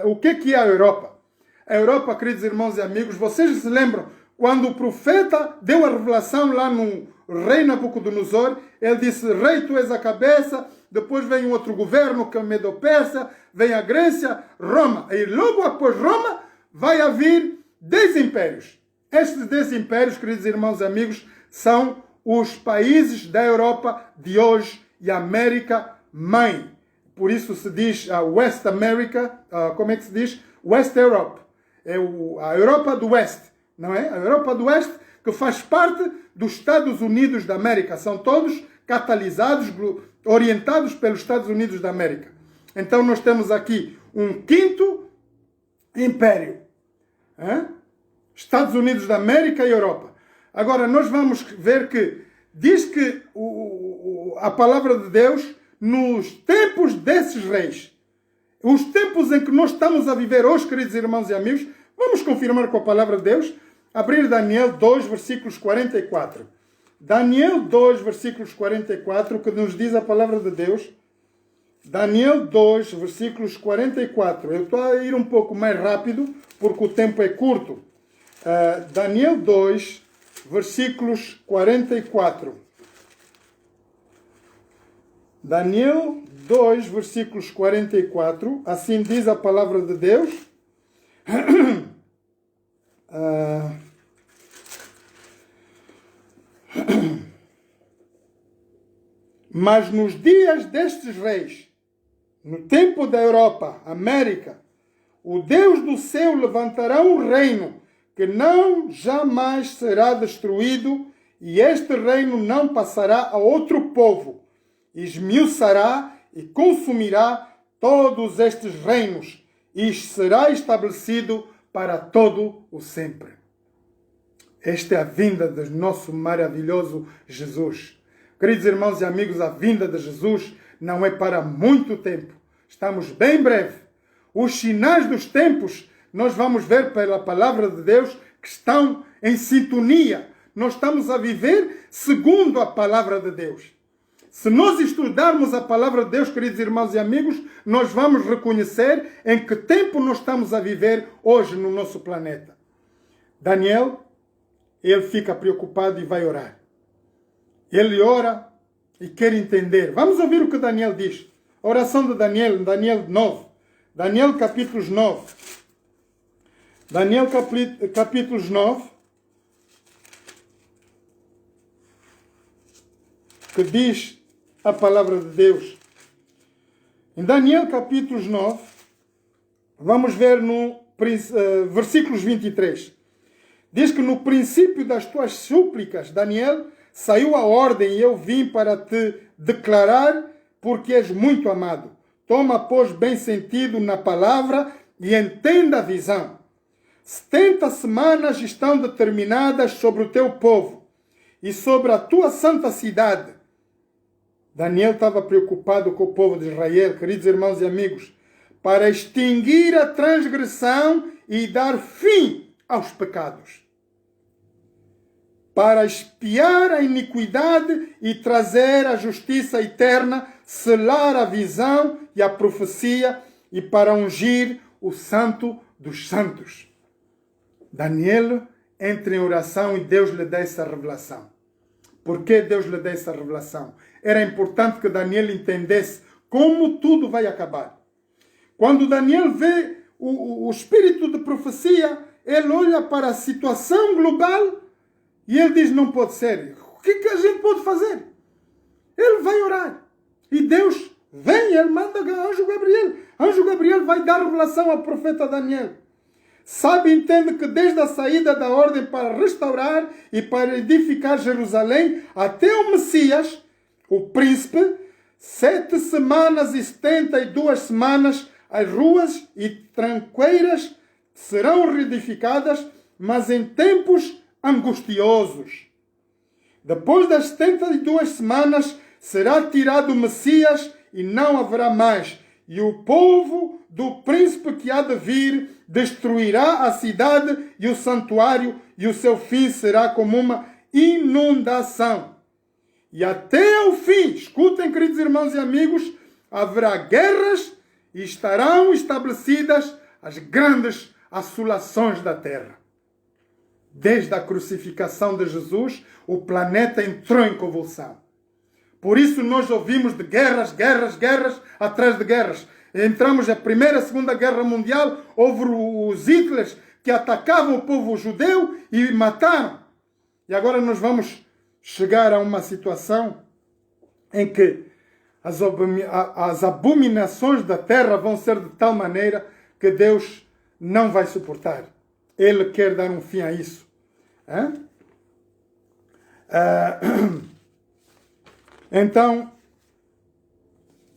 o que é a Europa. A Europa, queridos irmãos e amigos, vocês se lembram quando o profeta deu a revelação lá no rei Nabucodonosor? Ele disse: rei, tu és a cabeça, depois vem um outro governo que é Medo-Persa, vem a Grécia, Roma. E logo após Roma vai haver 10 impérios. Estes 10 impérios, queridos irmãos e amigos, são os países da Europa de hoje e a América mãe. Por isso se diz a West America, como é que se diz? West Europe. É a Europa do Oeste, não é? A Europa do Oeste, que faz parte dos Estados Unidos da América. São todos catalisados, orientados pelos Estados Unidos da América. Então nós temos aqui um quinto império. Estados Unidos da América e Europa. Agora nós vamos ver que diz que a palavra de Deus, nos tempos desses reis, os tempos em que nós estamos a viver hoje, queridos irmãos e amigos, vamos confirmar com a palavra de Deus. Abrir Daniel 2, versículos 44. Daniel 2, versículos 44, que nos diz a palavra de Deus. Daniel 2, versículos 44. Eu estou a ir um pouco mais rápido, porque o tempo é curto. Daniel 2, versículos 44. Daniel 2, versículos 44. Assim diz a palavra de Deus. Mas nos dias destes reis, no tempo da Europa, América, o Deus do céu levantará um reino que não jamais será destruído, e este reino não passará a outro povo. Esmiuçará e consumirá todos estes reinos, e será estabelecido para todo o sempre. Esta é a vinda do nosso maravilhoso Jesus. Queridos irmãos e amigos, a vinda de Jesus não é para muito tempo. Estamos bem breve. Os sinais dos tempos, nós vamos ver pela palavra de Deus, que estão em sintonia. Nós estamos a viver segundo a palavra de Deus. Se nós estudarmos a palavra de Deus, queridos irmãos e amigos, nós vamos reconhecer em que tempo nós estamos a viver hoje no nosso planeta. Daniel, ele fica preocupado e vai orar. Ele ora e quer entender. Vamos ouvir o que Daniel diz. A oração de Daniel, Daniel 9. Daniel capítulos 9. Daniel capítulos 9. Que diz a palavra de Deus. Em Daniel capítulos 9, vamos ver no versículos 23. Diz que no princípio das tuas súplicas, Daniel, saiu a ordem e eu vim para te declarar porque és muito amado. Toma, pois, bem sentido na palavra e entenda a visão. 70 semanas estão determinadas sobre o teu povo e sobre a tua santa cidade. Daniel estava preocupado com o povo de Israel, queridos irmãos e amigos, para extinguir a transgressão e dar fim aos pecados, para expiar a iniquidade e trazer a justiça eterna, selar a visão e a profecia e para ungir o santo dos santos. Daniel entra em oração e Deus lhe dá essa revelação. Por que Deus lhe dá essa revelação? Era importante que Daniel entendesse como tudo vai acabar. Quando Daniel vê o espírito de profecia, ele olha para a situação global e ele diz, não pode ser. O que a gente pode fazer? Ele vai orar. E Deus vem, ele manda anjo Gabriel. Anjo Gabriel vai dar revelação ao profeta Daniel. Sabe e entende que desde a saída da ordem para restaurar e para edificar Jerusalém até o Messias, o príncipe, 7 semanas e 72 semanas, as ruas e tranqueiras serão reedificadas, mas em tempos angustiosos. Depois das 72 semanas, será tirado o Messias e não haverá mais. E o povo do príncipe que há de vir destruirá a cidade e o santuário, e o seu fim será como uma inundação. E até ao fim, escutem, queridos irmãos e amigos, haverá guerras e estarão estabelecidas as grandes assolações da terra. Desde a crucificação de Jesus, o planeta entrou em convulsão. Por isso nós ouvimos de guerras, guerras, guerras, atrás de guerras. Entramos na Primeira e Segunda Guerra Mundial, houve os Hitlers que atacavam o povo judeu e mataram. E agora nós vamos chegar a uma situação em que as abominações da terra vão ser de tal maneira que Deus não vai suportar. Ele quer dar um fim a isso. Então,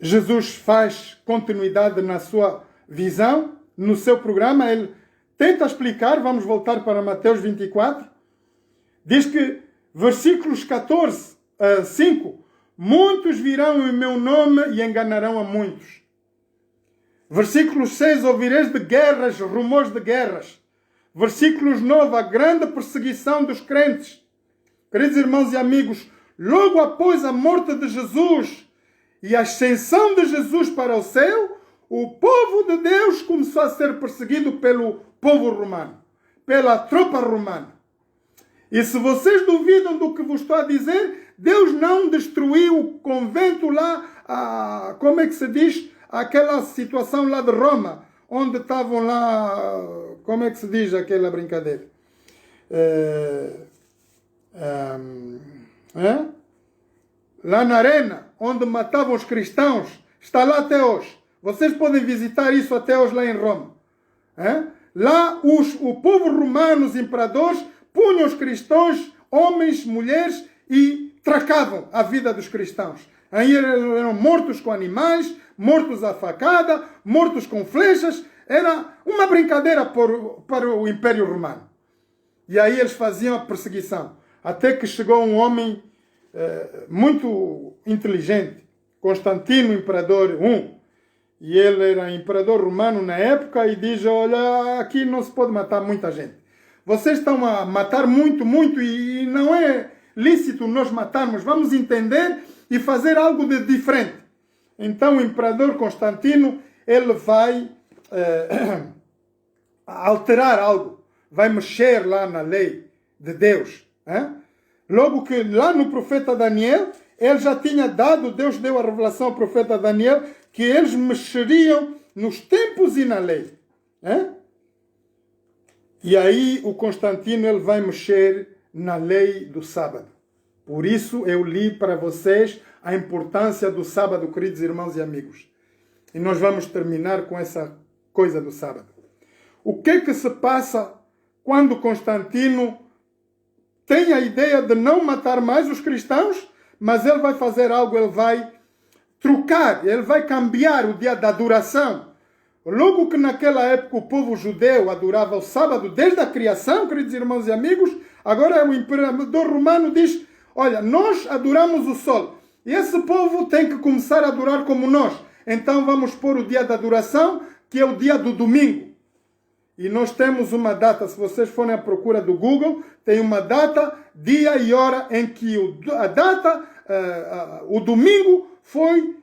Jesus faz continuidade na sua visão, no seu programa. Ele tenta explicar, vamos voltar para Mateus 24. Diz que, versículos 14 a 5, muitos virão em meu nome e enganarão a muitos. Versículo 6, ouvireis de guerras, rumores de guerras. Versículos 9, a grande perseguição dos crentes. Queridos irmãos e amigos, logo após a morte de Jesus e a ascensão de Jesus para o céu, o povo de Deus começou a ser perseguido pelo povo romano, pela tropa romana. E se vocês duvidam do que vos estou a dizer, Deus não destruiu o convento lá, como é que se diz, aquela situação lá de Roma, onde estavam lá, como é que se diz aquela brincadeira? Lá na arena, onde matavam os cristãos, está lá até hoje. Vocês podem visitar isso até hoje lá em Roma. Lá o povo romano, os imperadores, punham os cristãos, homens, mulheres, e tracavam a vida dos cristãos. Aí eram mortos com animais, mortos à facada, mortos com flechas. Era uma brincadeira para o Império Romano. E aí eles faziam a perseguição. Até que chegou um homem muito inteligente, Constantino, imperador I. E ele era imperador romano na época e diz, olha, aqui não se pode matar muita gente. Vocês estão a matar muito, muito, e não é lícito nós matarmos. Vamos entender e fazer algo de diferente. Então o imperador Constantino, ele vai alterar algo. Vai mexer lá na lei de Deus. Logo que lá no profeta Daniel, ele já tinha dado, Deus deu a revelação ao profeta Daniel, que eles mexeriam nos tempos e na lei. E aí o Constantino, ele vai mexer na lei do sábado. Por isso eu li para vocês a importância do sábado, queridos irmãos e amigos. E nós vamos terminar com essa coisa do sábado. O que se passa quando Constantino tem a ideia de não matar mais os cristãos, mas ele vai fazer algo, ele vai trocar, ele vai cambiar o dia da adoração. Logo que naquela época o povo judeu adorava o sábado desde a criação, queridos irmãos e amigos, agora o imperador romano diz, olha, nós adoramos o sol, e esse povo tem que começar a adorar como nós. Então vamos pôr o dia da adoração, que é o dia do domingo. E nós temos uma data, se vocês forem à procura do Google, tem uma data, dia e hora em que o domingo foi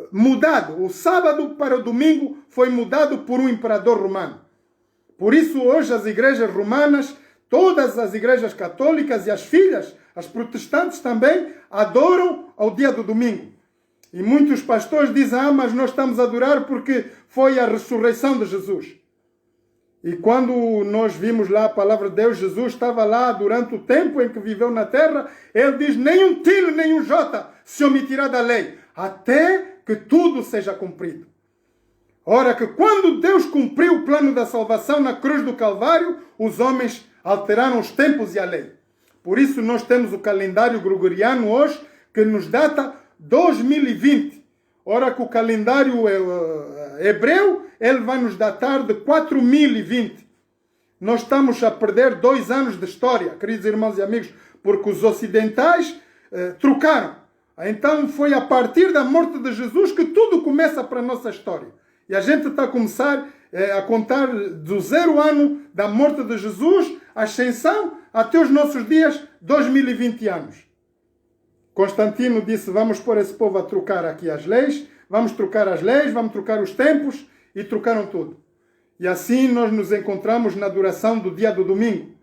mudado. O sábado para o domingo foi mudado por um imperador romano. Por isso hoje as igrejas romanas, todas as igrejas católicas e as filhas, as protestantes também, adoram ao dia do domingo. E muitos pastores dizem, mas nós estamos a adorar porque foi a ressurreição de Jesus. E quando nós vimos lá a palavra de Deus, Jesus estava lá durante o tempo em que viveu na terra, ele diz, nem um tilo, nem um jota se omitirá da lei, até que tudo seja cumprido. Ora, que quando Deus cumpriu o plano da salvação na cruz do Calvário, os homens alteraram os tempos e a lei. Por isso nós temos o calendário gregoriano hoje, que nos data 2020. Ora que o calendário hebreu, ele vai nos datar de 4020. Nós estamos a perder 2 anos de história, queridos irmãos e amigos, porque os ocidentais trocaram. Então foi a partir da morte de Jesus que tudo começa para a nossa história. E a gente está a começar a contar do 0 ano da morte de Jesus, a ascensão, até os nossos dias, 2020 anos. Constantino disse, vamos pôr esse povo a trocar aqui as leis, vamos trocar as leis, vamos trocar os tempos, e trocaram tudo. E assim nós nos encontramos na adoração do dia do domingo.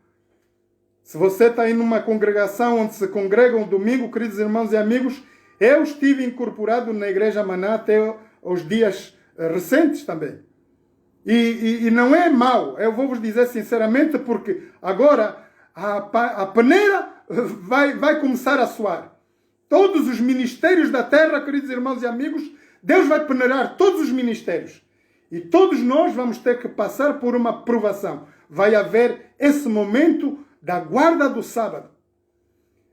Se você está aí numa congregação onde se congregam domingo, queridos irmãos e amigos, eu estive incorporado na Igreja Maná até os dias recentes também. E não é mau, eu vou vos dizer sinceramente, porque agora a peneira vai começar a soar. Todos os ministérios da terra, queridos irmãos e amigos, Deus vai peneirar todos os ministérios. E todos nós vamos ter que passar por uma provação. Vai haver esse momento da guarda do sábado.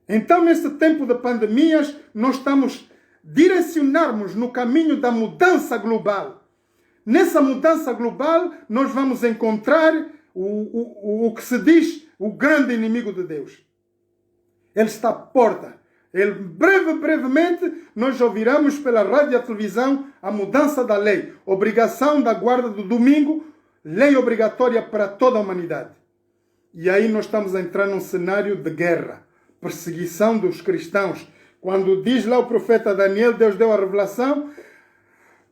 Então, nesse tempo de pandemias, nós estamos direcionarmos no caminho da mudança global. Nessa mudança global, nós vamos encontrar o que se diz o grande inimigo de Deus. Ele está à porta. Brevemente, nós ouviremos pela rádio e a televisão a mudança da lei, obrigação da guarda do domingo, lei obrigatória para toda a humanidade. E aí nós estamos a entrar num cenário de guerra, perseguição dos cristãos. Quando diz lá o profeta Daniel, Deus deu a revelação,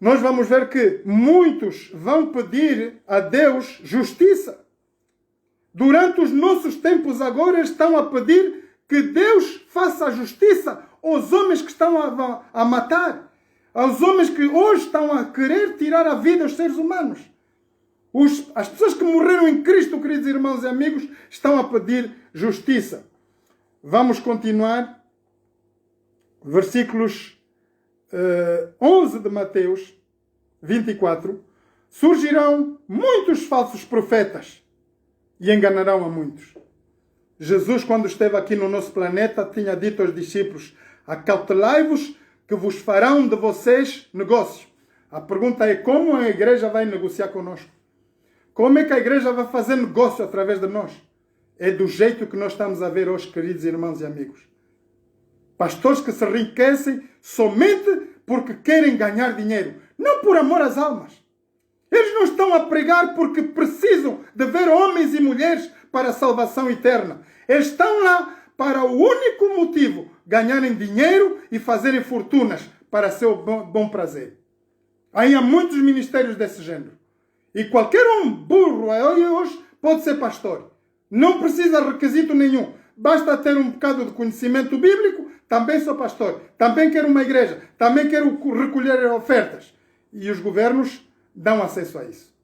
nós vamos ver que muitos vão pedir a Deus justiça. Durante os nossos tempos agora estão a pedir que Deus faça a justiça aos homens que estão a matar, aos homens que hoje estão a querer tirar a vida aos seres humanos. As pessoas que morreram em Cristo, queridos irmãos e amigos, estão a pedir justiça. Vamos continuar. Versículos 11 de Mateus 24. Surgirão muitos falsos profetas e enganarão a muitos. Jesus, quando esteve aqui no nosso planeta, tinha dito aos discípulos, acautelai-vos que vos farão de vocês negócio. A pergunta é, como a igreja vai negociar conosco? Como é que a igreja vai fazer negócio através de nós? É do jeito que nós estamos a ver hoje, queridos irmãos e amigos. Pastores que se enriquecem somente porque querem ganhar dinheiro, não por amor às almas. Eles não estão a pregar porque precisam de ver homens e mulheres para a salvação eterna. Eles estão lá para o único motivo, ganharem dinheiro e fazerem fortunas para seu bom prazer. Aí há muitos ministérios desse género. E qualquer um burro hoje pode ser pastor. Não precisa requisito nenhum. Basta ter um bocado de conhecimento bíblico, também sou pastor. Também quero uma igreja. Também quero recolher ofertas. E os governos dão acesso a isso.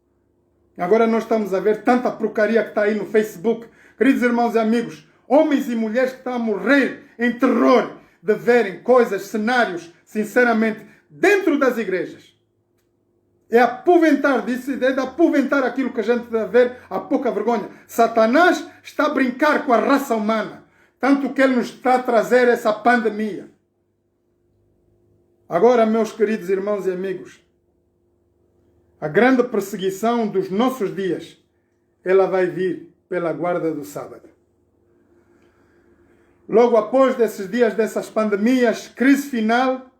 Agora nós estamos a ver tanta porcaria que está aí no Facebook. Queridos irmãos e amigos, homens e mulheres que estão a morrer em terror de verem coisas, cenários, sinceramente, dentro das igrejas. É apoventar, disse, é de apoventar aquilo que a gente deve ver, a pouca vergonha. Satanás está a brincar com a raça humana. Tanto que ele nos está a trazer essa pandemia. Agora, meus queridos irmãos e amigos, a grande perseguição dos nossos dias, ela vai vir pela guarda do sábado. Logo após desses dias, dessas pandemias, crise final,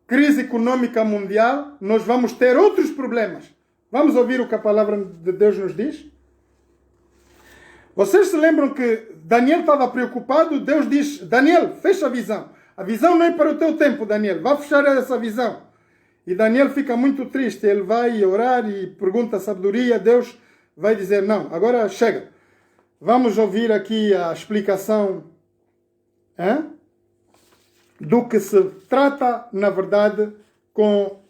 crise econômica mundial, nós vamos ter outros problemas. Vamos ouvir o que a palavra de Deus nos diz? Vocês se lembram que Daniel estava preocupado? Deus diz, Daniel, fecha a visão. A visão não é para o teu tempo, Daniel. Vá fechar essa visão. E Daniel fica muito triste. Ele vai orar e pergunta a sabedoria. Deus vai dizer, não, agora chega. Vamos ouvir aqui a explicação do que se trata, na verdade, com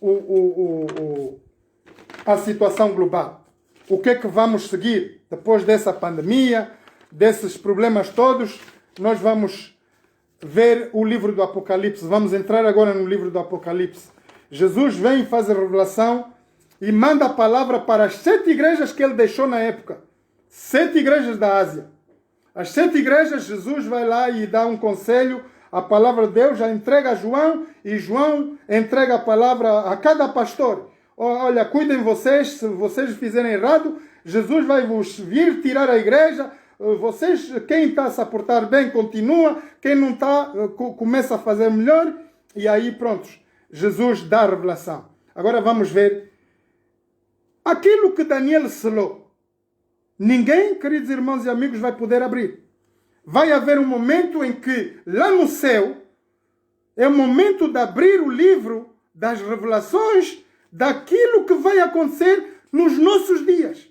a situação global. O que é que vamos seguir depois dessa pandemia, desses problemas todos? Nós vamos ver o livro do Apocalipse. Vamos entrar agora no livro do Apocalipse. Jesus vem e faz a revelação e manda a palavra para as 7 igrejas que ele deixou na época. 7 igrejas da Ásia. As 7 igrejas, Jesus vai lá e dá um conselho. A palavra de Deus já entrega a João e João entrega a palavra a cada pastor. Olha, cuidem vocês, se vocês fizerem errado, Jesus vai vos vir tirar a igreja. Vocês, quem está a se portar bem, continua. Quem não está, começa a fazer melhor. E aí, prontos, Jesus dá a revelação. Agora vamos ver aquilo que Daniel selou. Ninguém, queridos irmãos e amigos, vai poder abrir. Vai haver um momento em que, lá no céu, é o momento de abrir o livro das revelações daquilo que vai acontecer nos nossos dias.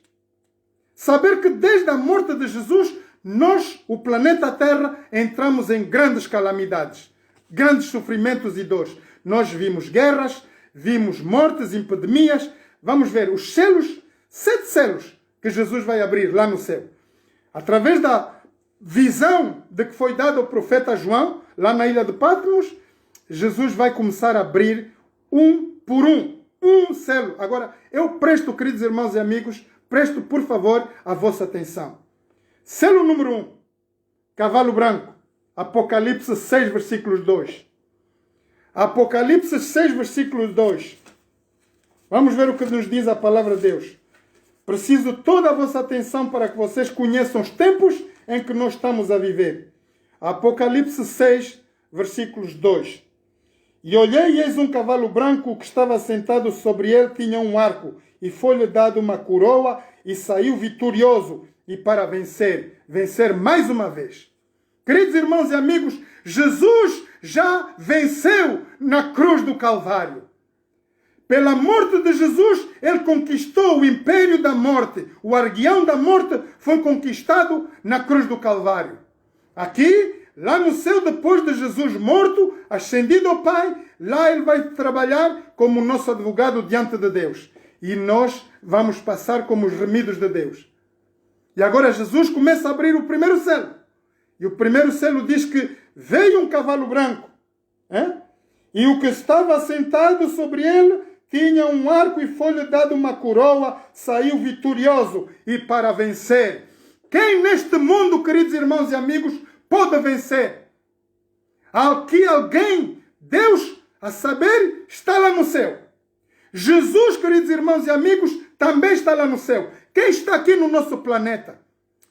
Saber que desde a morte de Jesus, nós, o planeta Terra, entramos em grandes calamidades, grandes sofrimentos e dores. Nós vimos guerras, vimos mortes, epidemias. Vamos ver os selos, 7 selos que Jesus vai abrir lá no céu. Através da visão de que foi dada ao profeta João, lá na ilha de Patmos, Jesus vai começar a abrir um por um selo. Agora, eu presto, queridos irmãos e amigos, presto, por favor, a vossa atenção. Selo número 1, cavalo branco, Apocalipse 6, versículos 2. Apocalipse 6, versículos 2. Vamos ver o que nos diz a palavra de Deus. Preciso toda a vossa atenção para que vocês conheçam os tempos em que nós estamos a viver. Apocalipse 6, versículos 2. E olhei e eis um cavalo branco que estava sentado sobre ele, tinha um arco, e foi-lhe dado uma coroa, e saiu vitorioso, e para vencer mais uma vez. Queridos irmãos e amigos, Jesus já venceu na cruz do Calvário. Pela morte de Jesus, ele conquistou o império da morte. O arguião da morte foi conquistado na cruz do Calvário. Aqui, lá no céu, depois de Jesus morto, ascendido ao Pai, lá ele vai trabalhar como nosso advogado diante de Deus. E nós vamos passar como os remidos de Deus. E agora Jesus começa a abrir o primeiro selo. E o primeiro selo diz que veio um cavalo branco. E o que estava sentado sobre ele tinha um arco e foi-lhe dado uma coroa, saiu vitorioso e para vencer. Quem neste mundo, queridos irmãos e amigos, pode vencer? Aqui alguém, Deus, a saber, está lá no céu. Jesus, queridos irmãos e amigos, também está lá no céu. Quem está aqui no nosso planeta?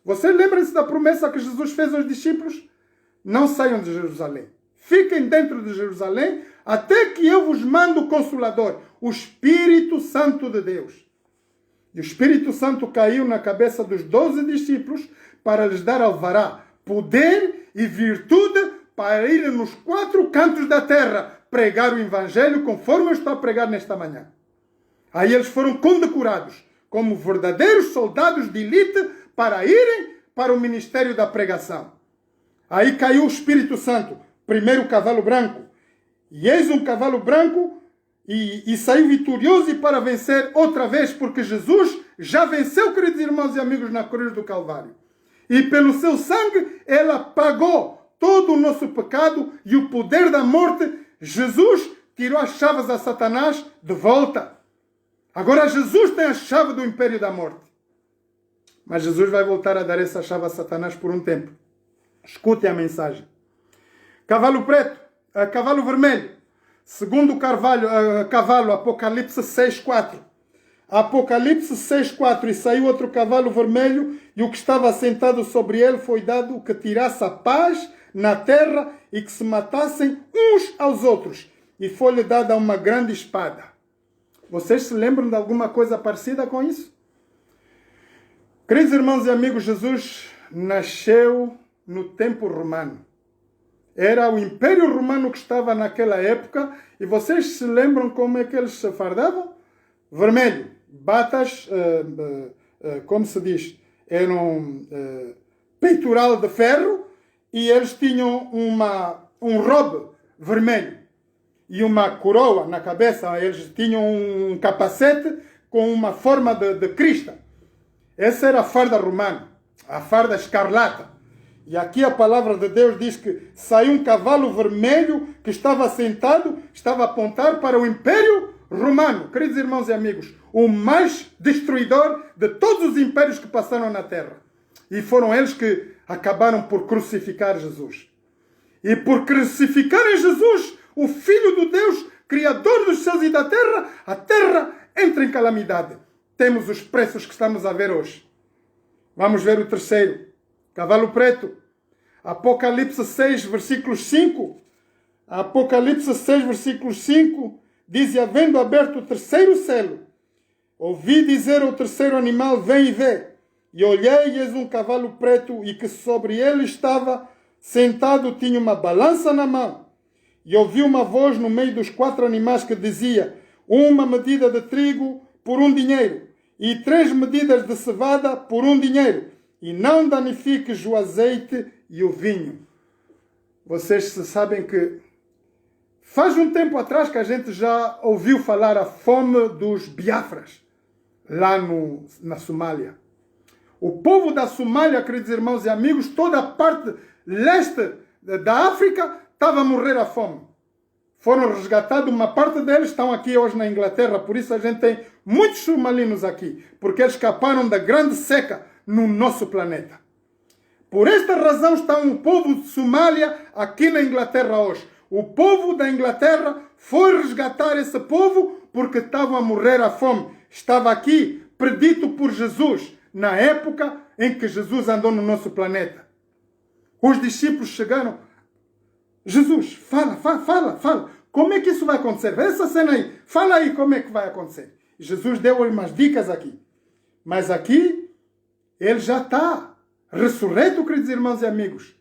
Vocês lembram-se da promessa que Jesus fez aos discípulos? Não saiam de Jerusalém. Fiquem dentro de Jerusalém até que eu vos mando o Consolador, o Espírito Santo de Deus. E o Espírito Santo caiu na cabeça dos 12 discípulos para lhes dar alvará, poder e virtude para irem nos 4 cantos da terra pregar o Evangelho conforme eu estou a pregar nesta manhã. Aí eles foram condecorados como verdadeiros soldados de elite para irem para o ministério da pregação. Aí caiu o Espírito Santo, primeiro o cavalo branco. E eis um cavalo branco e saiu vitorioso e para vencer outra vez, porque Jesus já venceu, queridos irmãos e amigos, na cruz do Calvário. E pelo seu sangue, ele apagou todo o nosso pecado e o poder da morte. Jesus tirou as chaves a Satanás de volta. Agora Jesus tem a chave do império da morte. Mas Jesus vai voltar a dar essa chave a Satanás por um tempo. Escute a mensagem. Cavalo preto, cavalo vermelho. Segundo cavalo, Apocalipse 6:4. Apocalipse 6:4. E saiu outro cavalo vermelho, e o que estava sentado sobre ele foi dado que tirasse a paz na terra e que se matassem uns aos outros. E foi-lhe dada uma grande espada. Vocês se lembram de alguma coisa parecida com isso? Queridos irmãos e amigos, Jesus nasceu no tempo romano. Era o Império Romano que estava naquela época. E vocês se lembram como é que eles se fardavam? Vermelho. Batas, como se diz, eram peitoral de ferro. E eles tinham um robe vermelho. E uma coroa na cabeça. Eles tinham um capacete com uma forma de crista. Essa era a farda romana. A farda escarlata. E aqui a palavra de Deus diz que saiu um cavalo vermelho que estava sentado, estava a apontar para o Império Romano. Queridos irmãos e amigos, o mais destruidor de todos os impérios que passaram na Terra. E foram eles que acabaram por crucificar Jesus. E por crucificarem Jesus, o Filho do Deus, Criador dos céus e da terra, a terra entra em calamidade. Temos os preços que estamos a ver hoje. Vamos ver o terceiro. Cavalo preto. Apocalipse 6, versículos 5. Apocalipse 6, versículos 5. Diz, e havendo aberto o terceiro selo, ouvi dizer ao terceiro animal, vem e vê. E olhei, e eis um cavalo preto, e que sobre ele estava sentado, tinha uma balança na mão. E ouvi uma voz no meio dos 4 animais que dizia, uma medida de trigo por 1 dinheiro, e 3 medidas de cevada por 1 dinheiro, e não danifiques o azeite e o vinho. Vocês sabem que faz um tempo atrás que a gente já ouviu falar a fome dos Biafras, lá na Somália. O povo da Somália, queridos irmãos e amigos, toda a parte leste da África estava a morrer à fome. Foram resgatados, uma parte deles estão aqui hoje na Inglaterra, por isso a gente tem muitos somalinos aqui, porque eles escaparam da grande seca no nosso planeta. Por esta razão está um povo de Somália aqui na Inglaterra hoje. O povo da Inglaterra foi resgatar esse povo porque estavam a morrer à fome. Estava aqui, predito por Jesus, na época em que Jesus andou no nosso planeta. Os discípulos chegaram, Jesus, fala. Como é que isso vai acontecer? Vê essa cena aí. Fala aí como é que vai acontecer. Jesus deu umas dicas aqui. Mas aqui, ele já está ressurreto, queridos irmãos e amigos.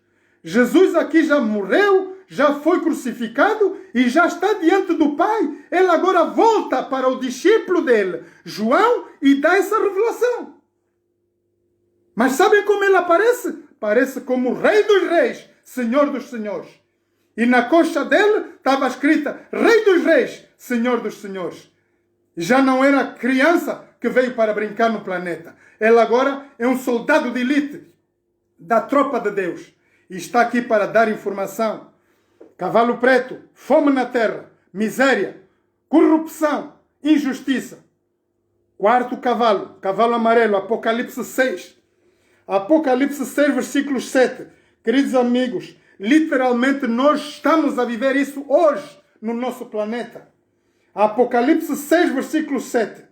Jesus aqui já morreu, já foi crucificado e já está diante do Pai. Ele agora volta para o discípulo dele, João, e dá essa revelação. Mas sabem como ele aparece? Parece como o Rei dos Reis, Senhor dos Senhores. E na coxa dele estava escrita Rei dos Reis, Senhor dos Senhores. Já não era criança que veio para brincar no planeta. Ele agora é um soldado de elite da tropa de Deus. E está aqui para dar informação. Cavalo preto, fome na terra, miséria, corrupção, injustiça. 4º cavalo, cavalo amarelo, Apocalipse 6. Apocalipse 6, versículos 7. Queridos amigos, literalmente nós estamos a viver isso hoje no nosso planeta. Apocalipse 6, versículo 7.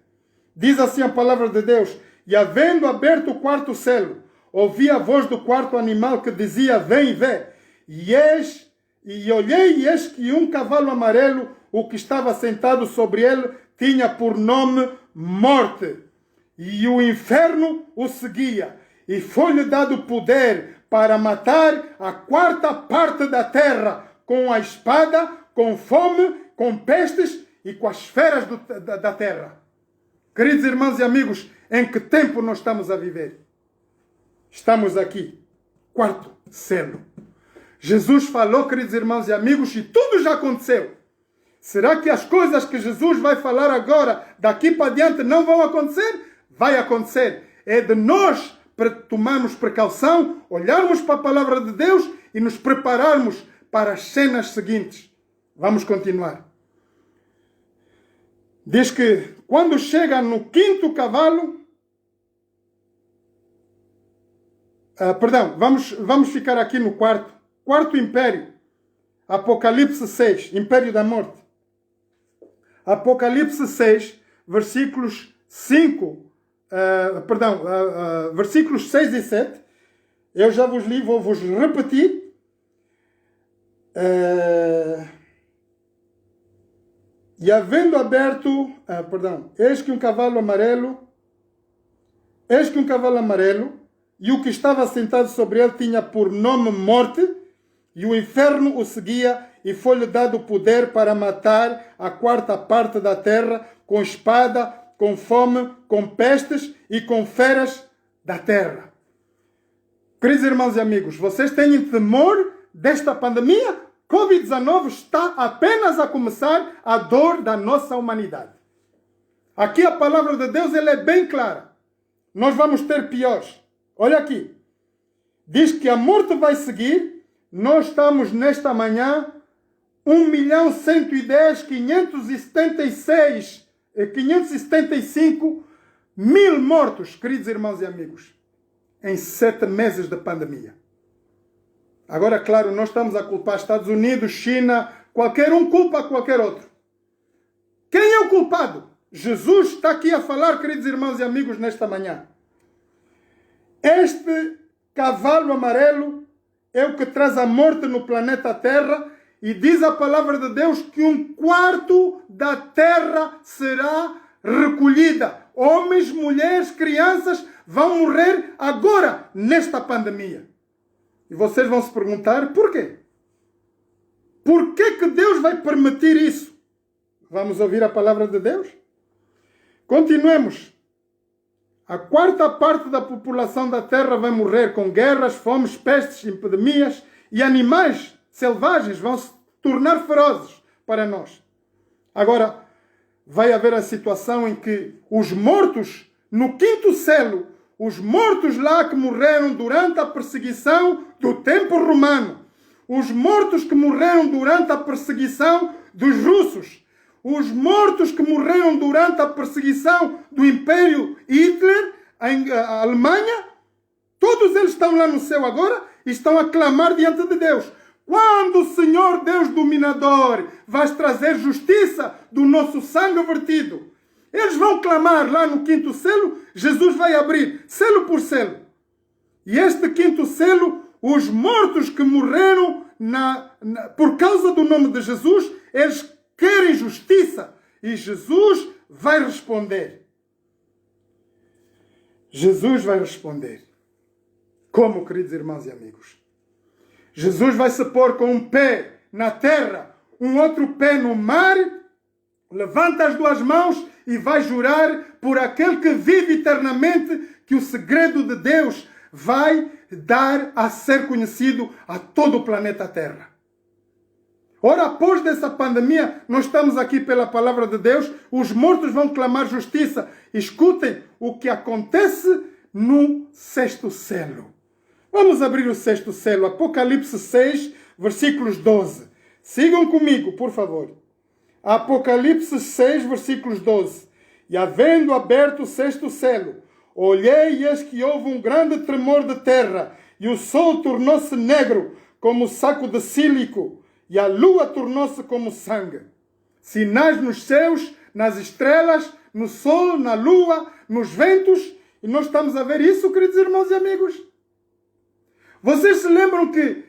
Diz assim a palavra de Deus. E havendo aberto o 4º selo, ouvi a voz do 4º animal que dizia, vem e vê. E olhei e eis que um cavalo amarelo, o que estava sentado sobre ele, tinha por nome Morte. E o inferno o seguia. E foi-lhe dado poder para matar a 4ª parte da terra, com a espada, com fome, com pestes e com as feras da terra. Queridos irmãos e amigos, em que tempo nós estamos a viver? Estamos aqui, 4º selo. Jesus falou, queridos irmãos e amigos, e tudo já aconteceu. Será que as coisas que Jesus vai falar agora, daqui para diante, não vão acontecer? Vai acontecer. É de nós tomarmos precaução, olharmos para a palavra de Deus e nos prepararmos para as cenas seguintes. Vamos continuar. Diz que Quando chega no quinto cavalo, vamos ficar aqui no quarto império, Apocalipse 6, Império da Morte. Apocalipse 6, versículos 6 e 7. Eu já vos li, vou vos repetir. E havendo aberto, eis que um cavalo amarelo, e o que estava sentado sobre ele tinha por nome Morte, e o inferno o seguia, e foi-lhe dado poder para matar a quarta parte da terra, com espada, com fome, com pestes e com feras da terra. Queridos irmãos e amigos, vocês têm temor desta pandemia? Covid-19 está apenas a começar a dor da nossa humanidade. Aqui a palavra de Deus ela é bem clara. Nós vamos ter piores. Olha aqui. Diz que a morte vai seguir. Nós estamos nesta manhã 1.100.575 mil mortos, queridos irmãos e amigos, em 7 meses de pandemia. Agora, claro, nós estamos a culpar Estados Unidos, China, qualquer um culpa qualquer outro. Quem é o culpado? Jesus está aqui a falar, queridos irmãos e amigos, nesta manhã. Este cavalo amarelo é o que traz a morte no planeta Terra, e diz a palavra de Deus que 1/4 da terra será recolhida. Homens, mulheres, crianças vão morrer agora nesta pandemia. E vocês vão se perguntar, por quê? Por que Deus vai permitir isso? Vamos ouvir a palavra de Deus? Continuemos. A quarta parte da população da terra vai morrer com guerras, fomes, pestes, epidemias, e animais selvagens vão se tornar ferozes para nós. Agora, vai haver a situação em que os mortos no quinto selo, os mortos lá que morreram durante a perseguição do tempo romano, os mortos que morreram durante a perseguição dos russos, os mortos que morreram durante a perseguição do Império Hitler, a Alemanha, todos eles estão lá no céu agora e estão a clamar diante de Deus. Quando o Senhor Deus dominador vai trazer justiça do nosso sangue vertido, eles vão clamar lá no quinto selo, Jesus vai abrir selo por selo. E este quinto selo, os mortos que morreram por causa do nome de Jesus, eles querem justiça. E Jesus vai responder. Jesus vai responder. Como, queridos irmãos e amigos? Jesus vai se pôr com um pé na terra, um outro pé no mar, levanta as duas mãos e vai jurar por aquele que vive eternamente que o segredo de Deus vai dar a ser conhecido a todo o planeta Terra. Ora, após dessa pandemia, nós estamos aqui pela palavra de Deus, os mortos vão clamar justiça. Escutem o que acontece no sexto selo. Vamos abrir o sexto selo, Apocalipse 6, versículos 12. Sigam comigo, por favor. Apocalipse 6, versículos 12. E havendo aberto o sexto selo, olhei e eis que houve um grande tremor de terra, e o sol tornou-se negro como saco de sílico, e a lua tornou-se como sangue. Sinais nos céus, nas estrelas, no sol, na lua, nos ventos. E nós estamos a ver isso, queridos irmãos e amigos. Vocês se lembram que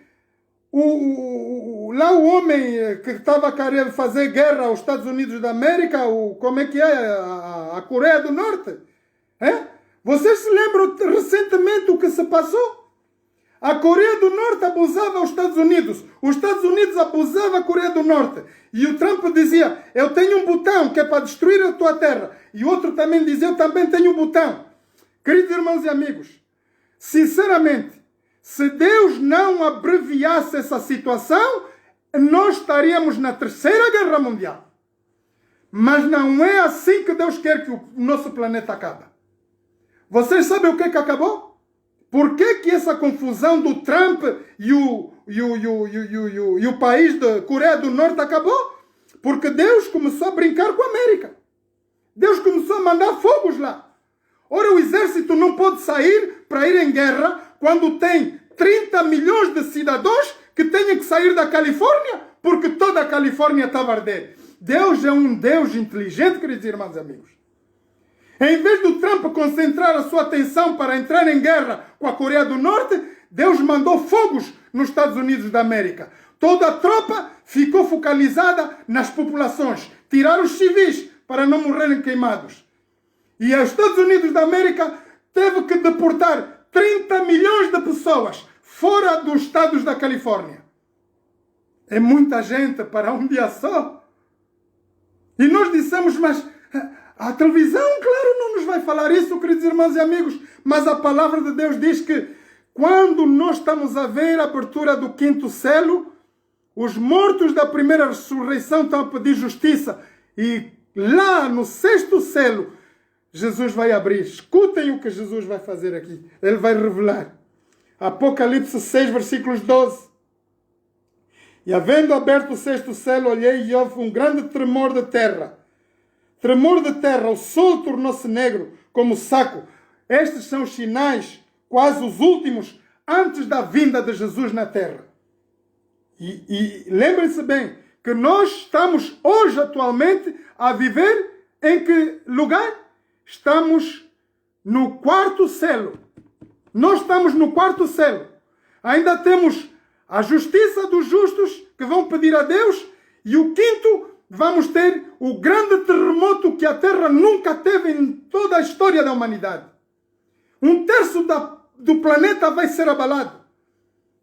lá o homem que estava querendo fazer guerra aos Estados Unidos da América, como é que é? A Coreia do Norte? Vocês se lembram recentemente o que se passou? A Coreia do Norte abusava aos Estados Unidos. Os Estados Unidos abusavam a Coreia do Norte. E o Trump dizia, eu tenho um botão que é para destruir a tua terra. E o outro também dizia, eu também tenho um botão. Queridos irmãos e amigos, sinceramente, se Deus não abreviasse essa situação, nós estaríamos na Terceira Guerra Mundial. Mas não é assim que Deus quer que o nosso planeta acabe. Vocês sabem o que acabou? Por que essa confusão do Trump e o país da Coreia do Norte acabou? Porque Deus começou a brincar com a América. Deus começou a mandar fogos lá. Ora, o exército não pode sair para ir em guerra quando tem 30 milhões de cidadãos que têm que sair da Califórnia porque toda a Califórnia estava a arder. Deus é um Deus inteligente, queridos irmãos e amigos. Em vez do Trump concentrar a sua atenção para entrar em guerra com a Coreia do Norte, Deus mandou fogos nos Estados Unidos da América. Toda a tropa ficou focalizada nas populações. Tiraram os civis para não morrerem queimados. E os Estados Unidos da América teve que deportar 30 milhões de pessoas fora dos estados da Califórnia. É muita gente para um dia só. E nós dissemos, mas a televisão, claro, não nos vai falar isso, queridos irmãos e amigos. Mas a palavra de Deus diz que quando nós estamos a ver a abertura do 5º selo, os mortos da primeira ressurreição estão a pedir justiça. E lá no 6º selo, Jesus vai abrir. Escutem o que Jesus vai fazer aqui. Ele vai revelar. Apocalipse 6, versículos 12. E havendo aberto o 6º selo, olhei e houve um grande tremor de terra. Tremor de terra, o sol tornou-se negro como saco. Estes são os sinais, quase os últimos, antes da vinda de Jesus na terra. E lembrem-se bem que nós estamos hoje, atualmente, a viver em que lugar? Estamos no 4º selo. Nós estamos no 4º selo. Ainda temos a justiça dos justos que vão pedir a Deus. E o 5º, vamos ter o grande terremoto que a Terra nunca teve em toda a história da humanidade. 1/3 do planeta vai ser abalado.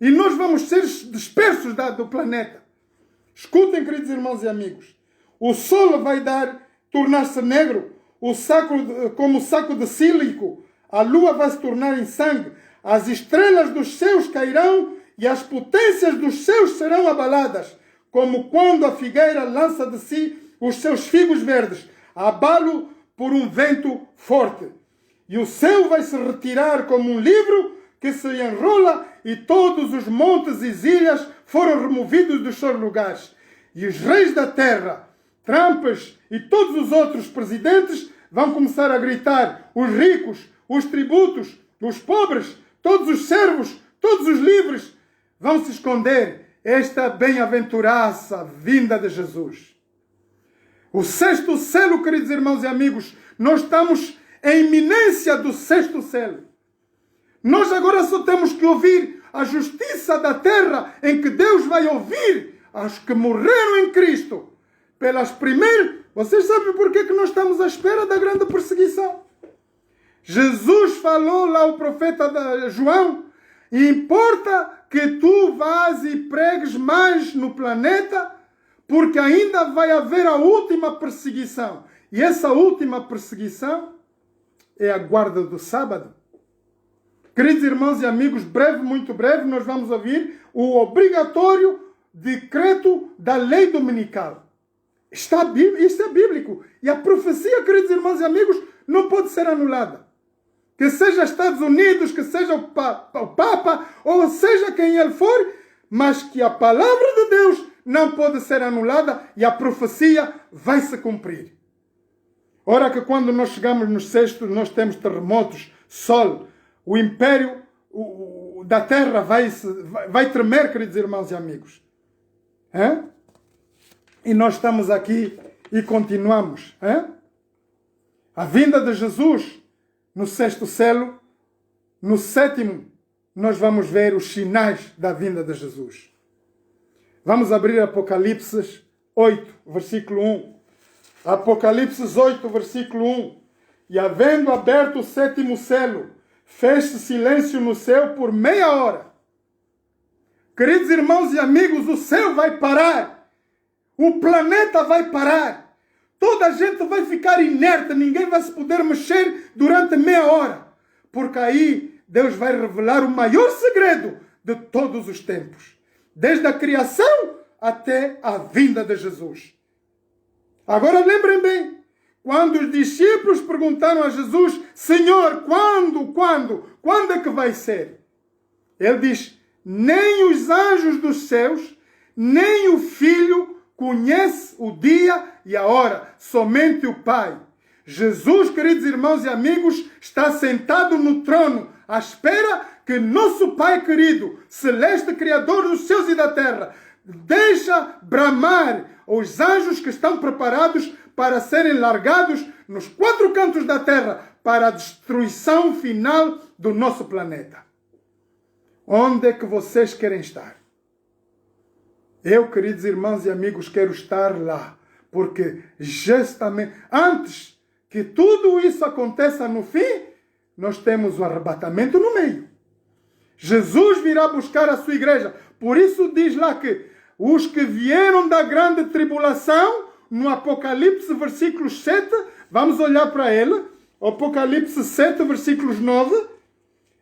E nós vamos ser dispersos do planeta. Escutem, queridos irmãos e amigos. O sol vai tornar-se negro, como saco de sílico. A lua vai se tornar em sangue. As estrelas dos céus cairão e as potências dos céus serão abaladas, como quando a figueira lança de si os seus figos verdes, abalo por um vento forte. E o céu vai se retirar como um livro que se enrola, e todos os montes e ilhas foram removidos dos seus lugares. E os reis da terra, Trumps e todos os outros presidentes vão começar a gritar: os ricos, os tributos, os pobres, todos os servos, todos os livres vão se esconder. Esta bem-aventurança vinda de Jesus. O 6º selo, queridos irmãos e amigos, nós estamos em iminência do 6º selo. Nós agora só temos que ouvir a justiça da terra, em que Deus vai ouvir aos que morreram em Cristo. Pelas primeiras... Vocês sabem por que nós estamos à espera da grande perseguição? Jesus falou lá, o profeta João: importa que tu vás e pregues mais no planeta, porque ainda vai haver a última perseguição. E essa última perseguição é a guarda do sábado. Queridos irmãos e amigos, breve, muito breve, nós vamos ouvir o obrigatório decreto da lei dominical. Isso é bíblico. E a profecia, queridos irmãos e amigos, não pode ser anulada. Que seja Estados Unidos, que seja o Papa, ou seja quem ele for, mas que a palavra de Deus não pode ser anulada e a profecia vai se cumprir. Ora que quando nós chegamos no 6º, nós temos terremotos, sol, o império da terra vai tremer, queridos irmãos e amigos. E nós estamos aqui e continuamos. A vinda de Jesus no 6º selo. No 7º, nós vamos ver os sinais da vinda de Jesus. Vamos abrir Apocalipse 8, versículo 1. Apocalipse 8, versículo 1. E havendo aberto o 7º selo, fez-se silêncio no céu por meia hora. Queridos irmãos e amigos, o céu vai parar. O planeta vai parar. Toda a gente vai ficar inerte. Ninguém vai se poder mexer durante meia hora. Porque aí Deus vai revelar o maior segredo de todos os tempos. Desde a criação até a vinda de Jesus. Agora lembrem bem. Quando os discípulos perguntaram a Jesus: Senhor, quando é que vai ser? Ele diz: nem os anjos dos céus, nem o Filho conhece o dia e a hora, somente o Pai. Jesus, queridos irmãos e amigos, está sentado no trono, à espera que nosso Pai querido, celeste Criador dos céus e da terra, deixa bramar os anjos que estão preparados para serem largados nos 4 cantos da terra para a destruição final do nosso planeta. Onde é que vocês querem estar? Eu, queridos irmãos e amigos, quero estar lá, porque justamente antes que tudo isso aconteça no fim, nós temos o arrebatamento no meio. Jesus virá buscar a sua igreja. Por isso diz lá que os que vieram da grande tribulação, no Apocalipse, versículos 7, vamos olhar para ele, Apocalipse 7, versículos 9,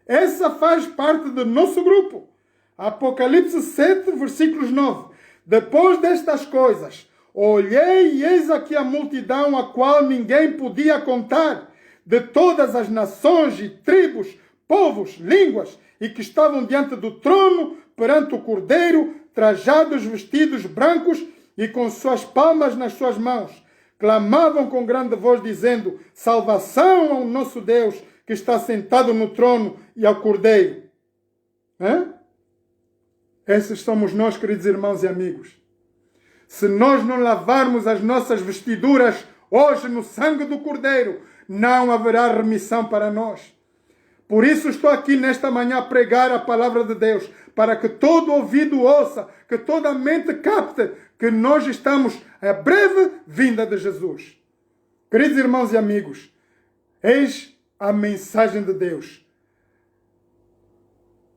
essa faz parte do nosso grupo. Apocalipse 7, versículos 9. Depois destas coisas, olhei e eis aqui a multidão a qual ninguém podia contar, de todas as nações e tribos, povos, línguas, e que estavam diante do trono, perante o Cordeiro, trajados, vestidos brancos e com suas palmas nas suas mãos. Clamavam com grande voz, dizendo: salvação ao nosso Deus, que está sentado no trono, e ao Cordeiro. Esses somos nós, queridos irmãos e amigos. Se nós não lavarmos as nossas vestiduras hoje no sangue do Cordeiro, não haverá remissão para nós. Por isso estou aqui nesta manhã a pregar a palavra de Deus, para que todo ouvido ouça, que toda mente capte que nós estamos à breve vinda de Jesus. Queridos irmãos e amigos, eis a mensagem de Deus.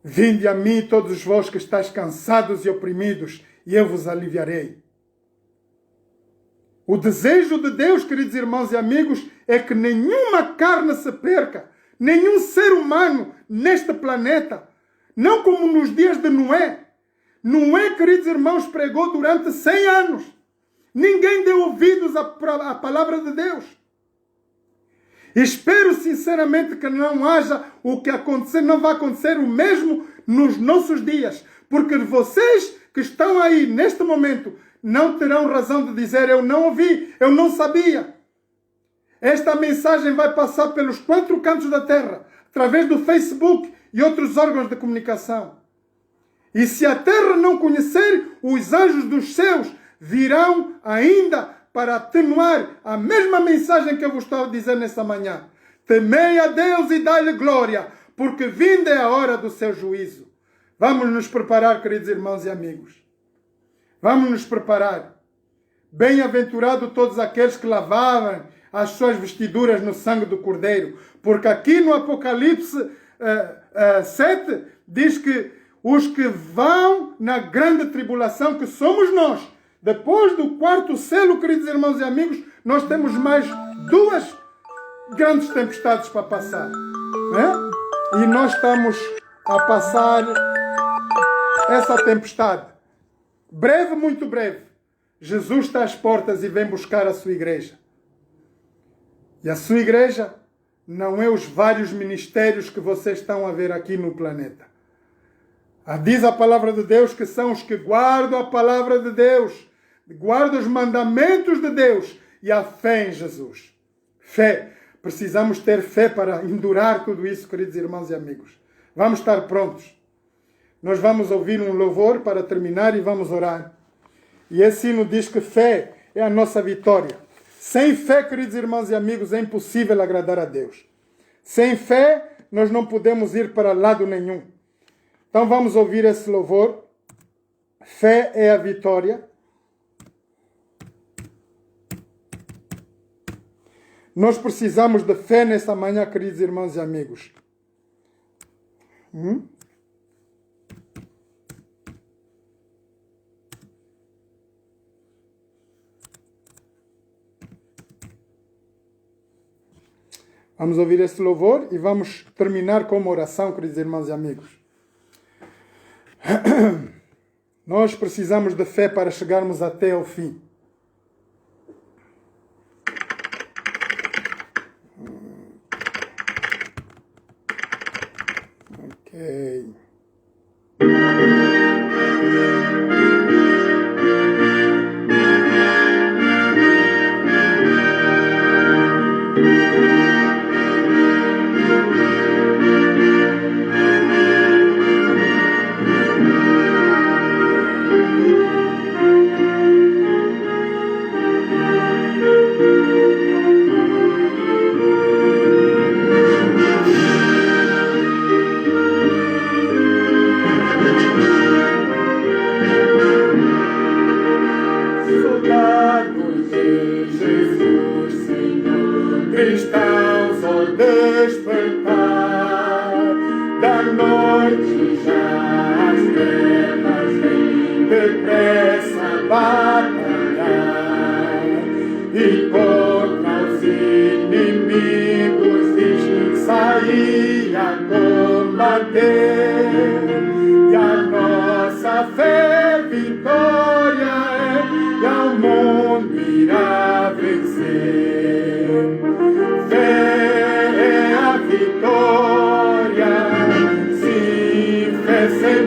Vinde a mim todos vós que estáis cansados e oprimidos, e eu vos aliviarei. O desejo de Deus, queridos irmãos e amigos, é que nenhuma carne se perca, nenhum ser humano neste planeta, não como nos dias de Noé. Noé, queridos irmãos, pregou durante 100 anos. Ninguém deu ouvidos à palavra de Deus. Espero sinceramente que não haja o que acontecer, não vai acontecer o mesmo nos nossos dias, porque vocês que estão aí neste momento não terão razão de dizer: eu não ouvi, eu não sabia. Esta mensagem vai passar pelos 4 cantos da terra, através do Facebook e outros órgãos de comunicação. E se a terra não conhecer, os anjos dos céus virão ainda para atenuar a mesma mensagem que eu vos estou a dizer nesta manhã. Temei a Deus e dai-lhe glória, porque vinda é a hora do seu juízo. Vamos nos preparar, queridos irmãos e amigos. Vamos nos preparar. Bem-aventurado todos aqueles que lavaram as suas vestiduras no sangue do Cordeiro, porque aqui no Apocalipse 7 diz que os que vão na grande tribulação, que somos nós, depois do 4º selo, queridos irmãos e amigos, nós temos mais 2 grandes tempestades para passar. E nós estamos a passar essa tempestade. Breve, muito breve. Jesus está às portas e vem buscar a sua igreja. E a sua igreja não é os vários ministérios que vocês estão a ver aqui no planeta. Diz a palavra de Deus que são os que guardam a palavra de Deus, guardam os mandamentos de Deus e a fé em Jesus. Fé. Precisamos ter fé para endurar tudo isso, queridos irmãos e amigos. Vamos estar prontos. Nós vamos ouvir um louvor para terminar e vamos orar. E esse hino diz que fé é a nossa vitória. Sem fé, queridos irmãos e amigos, é impossível agradar a Deus. Sem fé, nós não podemos ir para lado nenhum. Então vamos ouvir esse louvor. Fé é a vitória. Nós precisamos de fé nesta manhã, queridos irmãos e amigos. Vamos ouvir esse louvor e vamos terminar com uma oração, queridos irmãos e amigos. Nós precisamos de fé para chegarmos até ao fim. Ok.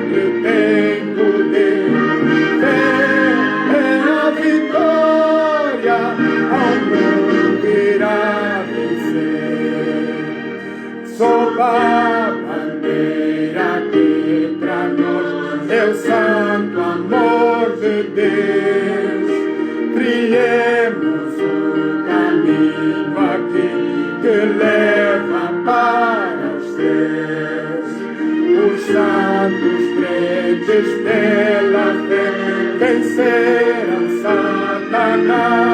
sempre tem poder. Fé é a vitória, ao mundo irá vencer. Sob a bandeira que pra nós é o santo amor de Deus. Criemos o caminho aqui que leva para os céus. Os santos crentes pela fé venceram Satanás.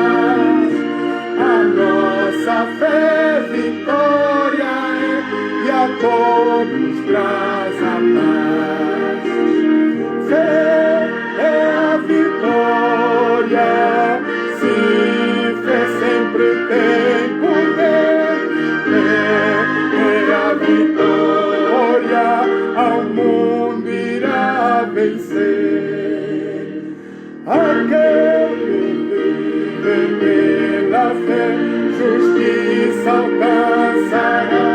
A nossa fé vitória é, e a todos traz a paz. Fé é a vitória, sim, fé sempre tem poder. Fé é a vitória, ao mundo irá vencer. Aquele que vive pela fé, justiça alcançará.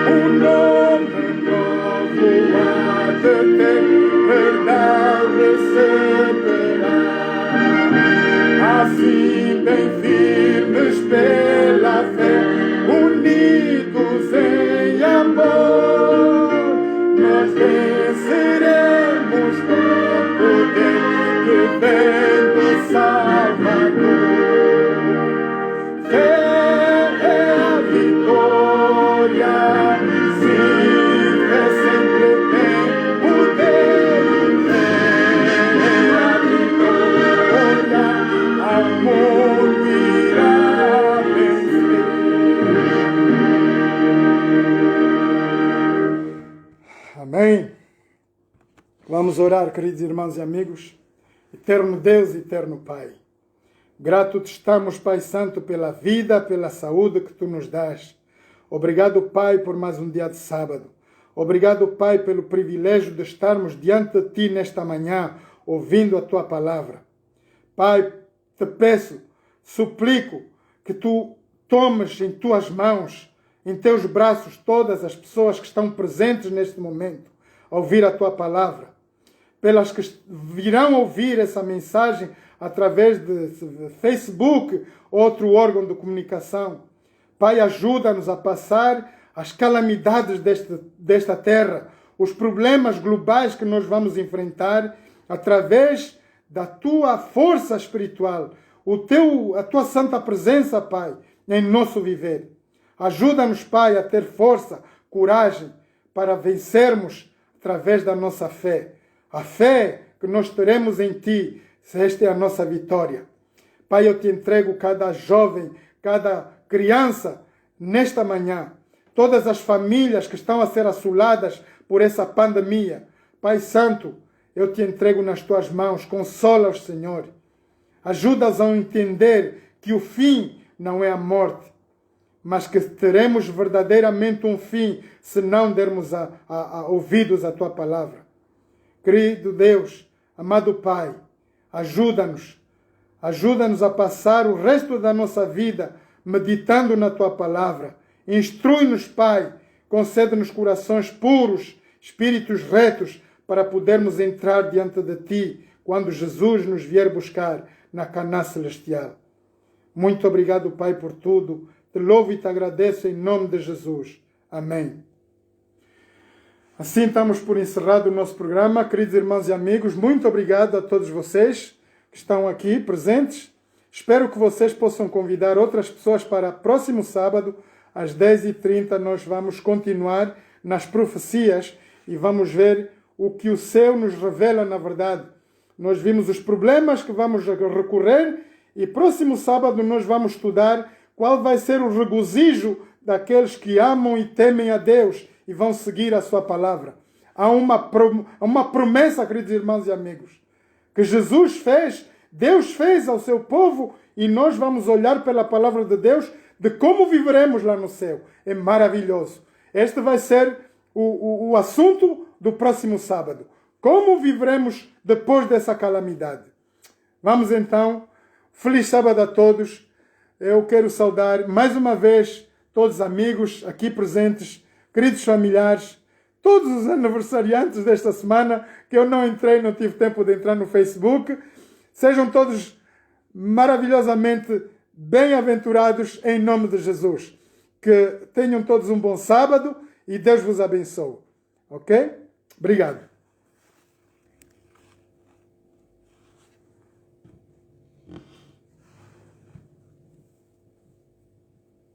O nome novo há de ter, verdade receberá. Assim bem firmes pela fé, unidos em amor, nós venceremos com o poder que vem do Salvador. Fé é a vitória, sim, fé sempre tem poder. Fé é a vitória, ao mundo irá vencer. Amém. Vamos orar, queridos irmãos e amigos. Eterno Deus, eterno Pai, grato te estamos, Pai Santo, pela vida, pela saúde que tu nos dás. Obrigado, Pai, por mais um dia de sábado. Obrigado, Pai, pelo privilégio de estarmos diante de ti nesta manhã, ouvindo a tua palavra. Pai, te peço, suplico que tu tomes em tuas mãos, em teus braços, todas as pessoas que estão presentes neste momento, a ouvir a tua palavra. Pelas que virão ouvir essa mensagem através de Facebook, outro órgão de comunicação. Pai, ajuda-nos a passar as calamidades desta terra, os problemas globais que nós vamos enfrentar através da tua força espiritual, a tua santa presença, Pai, em nosso viver. Ajuda-nos, Pai, a ter força, coragem para vencermos através da nossa fé. A fé que nós teremos em Ti, se esta é a nossa vitória. Pai, eu te entrego cada jovem, cada criança nesta manhã, todas as famílias que estão a ser assoladas por essa pandemia. Pai Santo, eu te entrego nas Tuas mãos, consola-os, Senhor. Ajuda-os a entender que o fim não é a morte, mas que teremos verdadeiramente um fim se não dermos ouvidos à Tua palavra. Querido Deus, amado Pai, ajuda-nos a passar o resto da nossa vida meditando na Tua palavra. Instrui-nos, Pai, concede-nos corações puros, espíritos retos, para podermos entrar diante de Ti quando Jesus nos vier buscar na Canaã celestial. Muito obrigado, Pai, por tudo. Te louvo e te agradeço em nome de Jesus. Amém. Assim estamos por encerrado o nosso programa. Queridos irmãos e amigos, muito obrigado a todos vocês que estão aqui presentes. Espero que vocês possam convidar outras pessoas para próximo sábado, às 10h30, nós vamos continuar nas profecias e vamos ver o que o céu nos revela na verdade. Nós vimos os problemas que vamos recorrer e próximo sábado nós vamos estudar qual vai ser o regozijo daqueles que amam e temem a Deus e vão seguir a sua palavra. Há uma promessa, queridos irmãos e amigos, que Jesus fez, Deus fez ao seu povo, e nós vamos olhar pela palavra de Deus de como viveremos lá no céu. É maravilhoso. Este vai ser o assunto do próximo sábado. Como viveremos depois dessa calamidade? Vamos então. Feliz sábado a todos. Eu quero saudar mais uma vez todos os amigos aqui presentes, queridos familiares, todos os aniversariantes desta semana, que eu não tive tempo de entrar no Facebook. Sejam todos maravilhosamente bem-aventurados em nome de Jesus. Que tenham todos um bom sábado e Deus vos abençoe. Ok? Obrigado.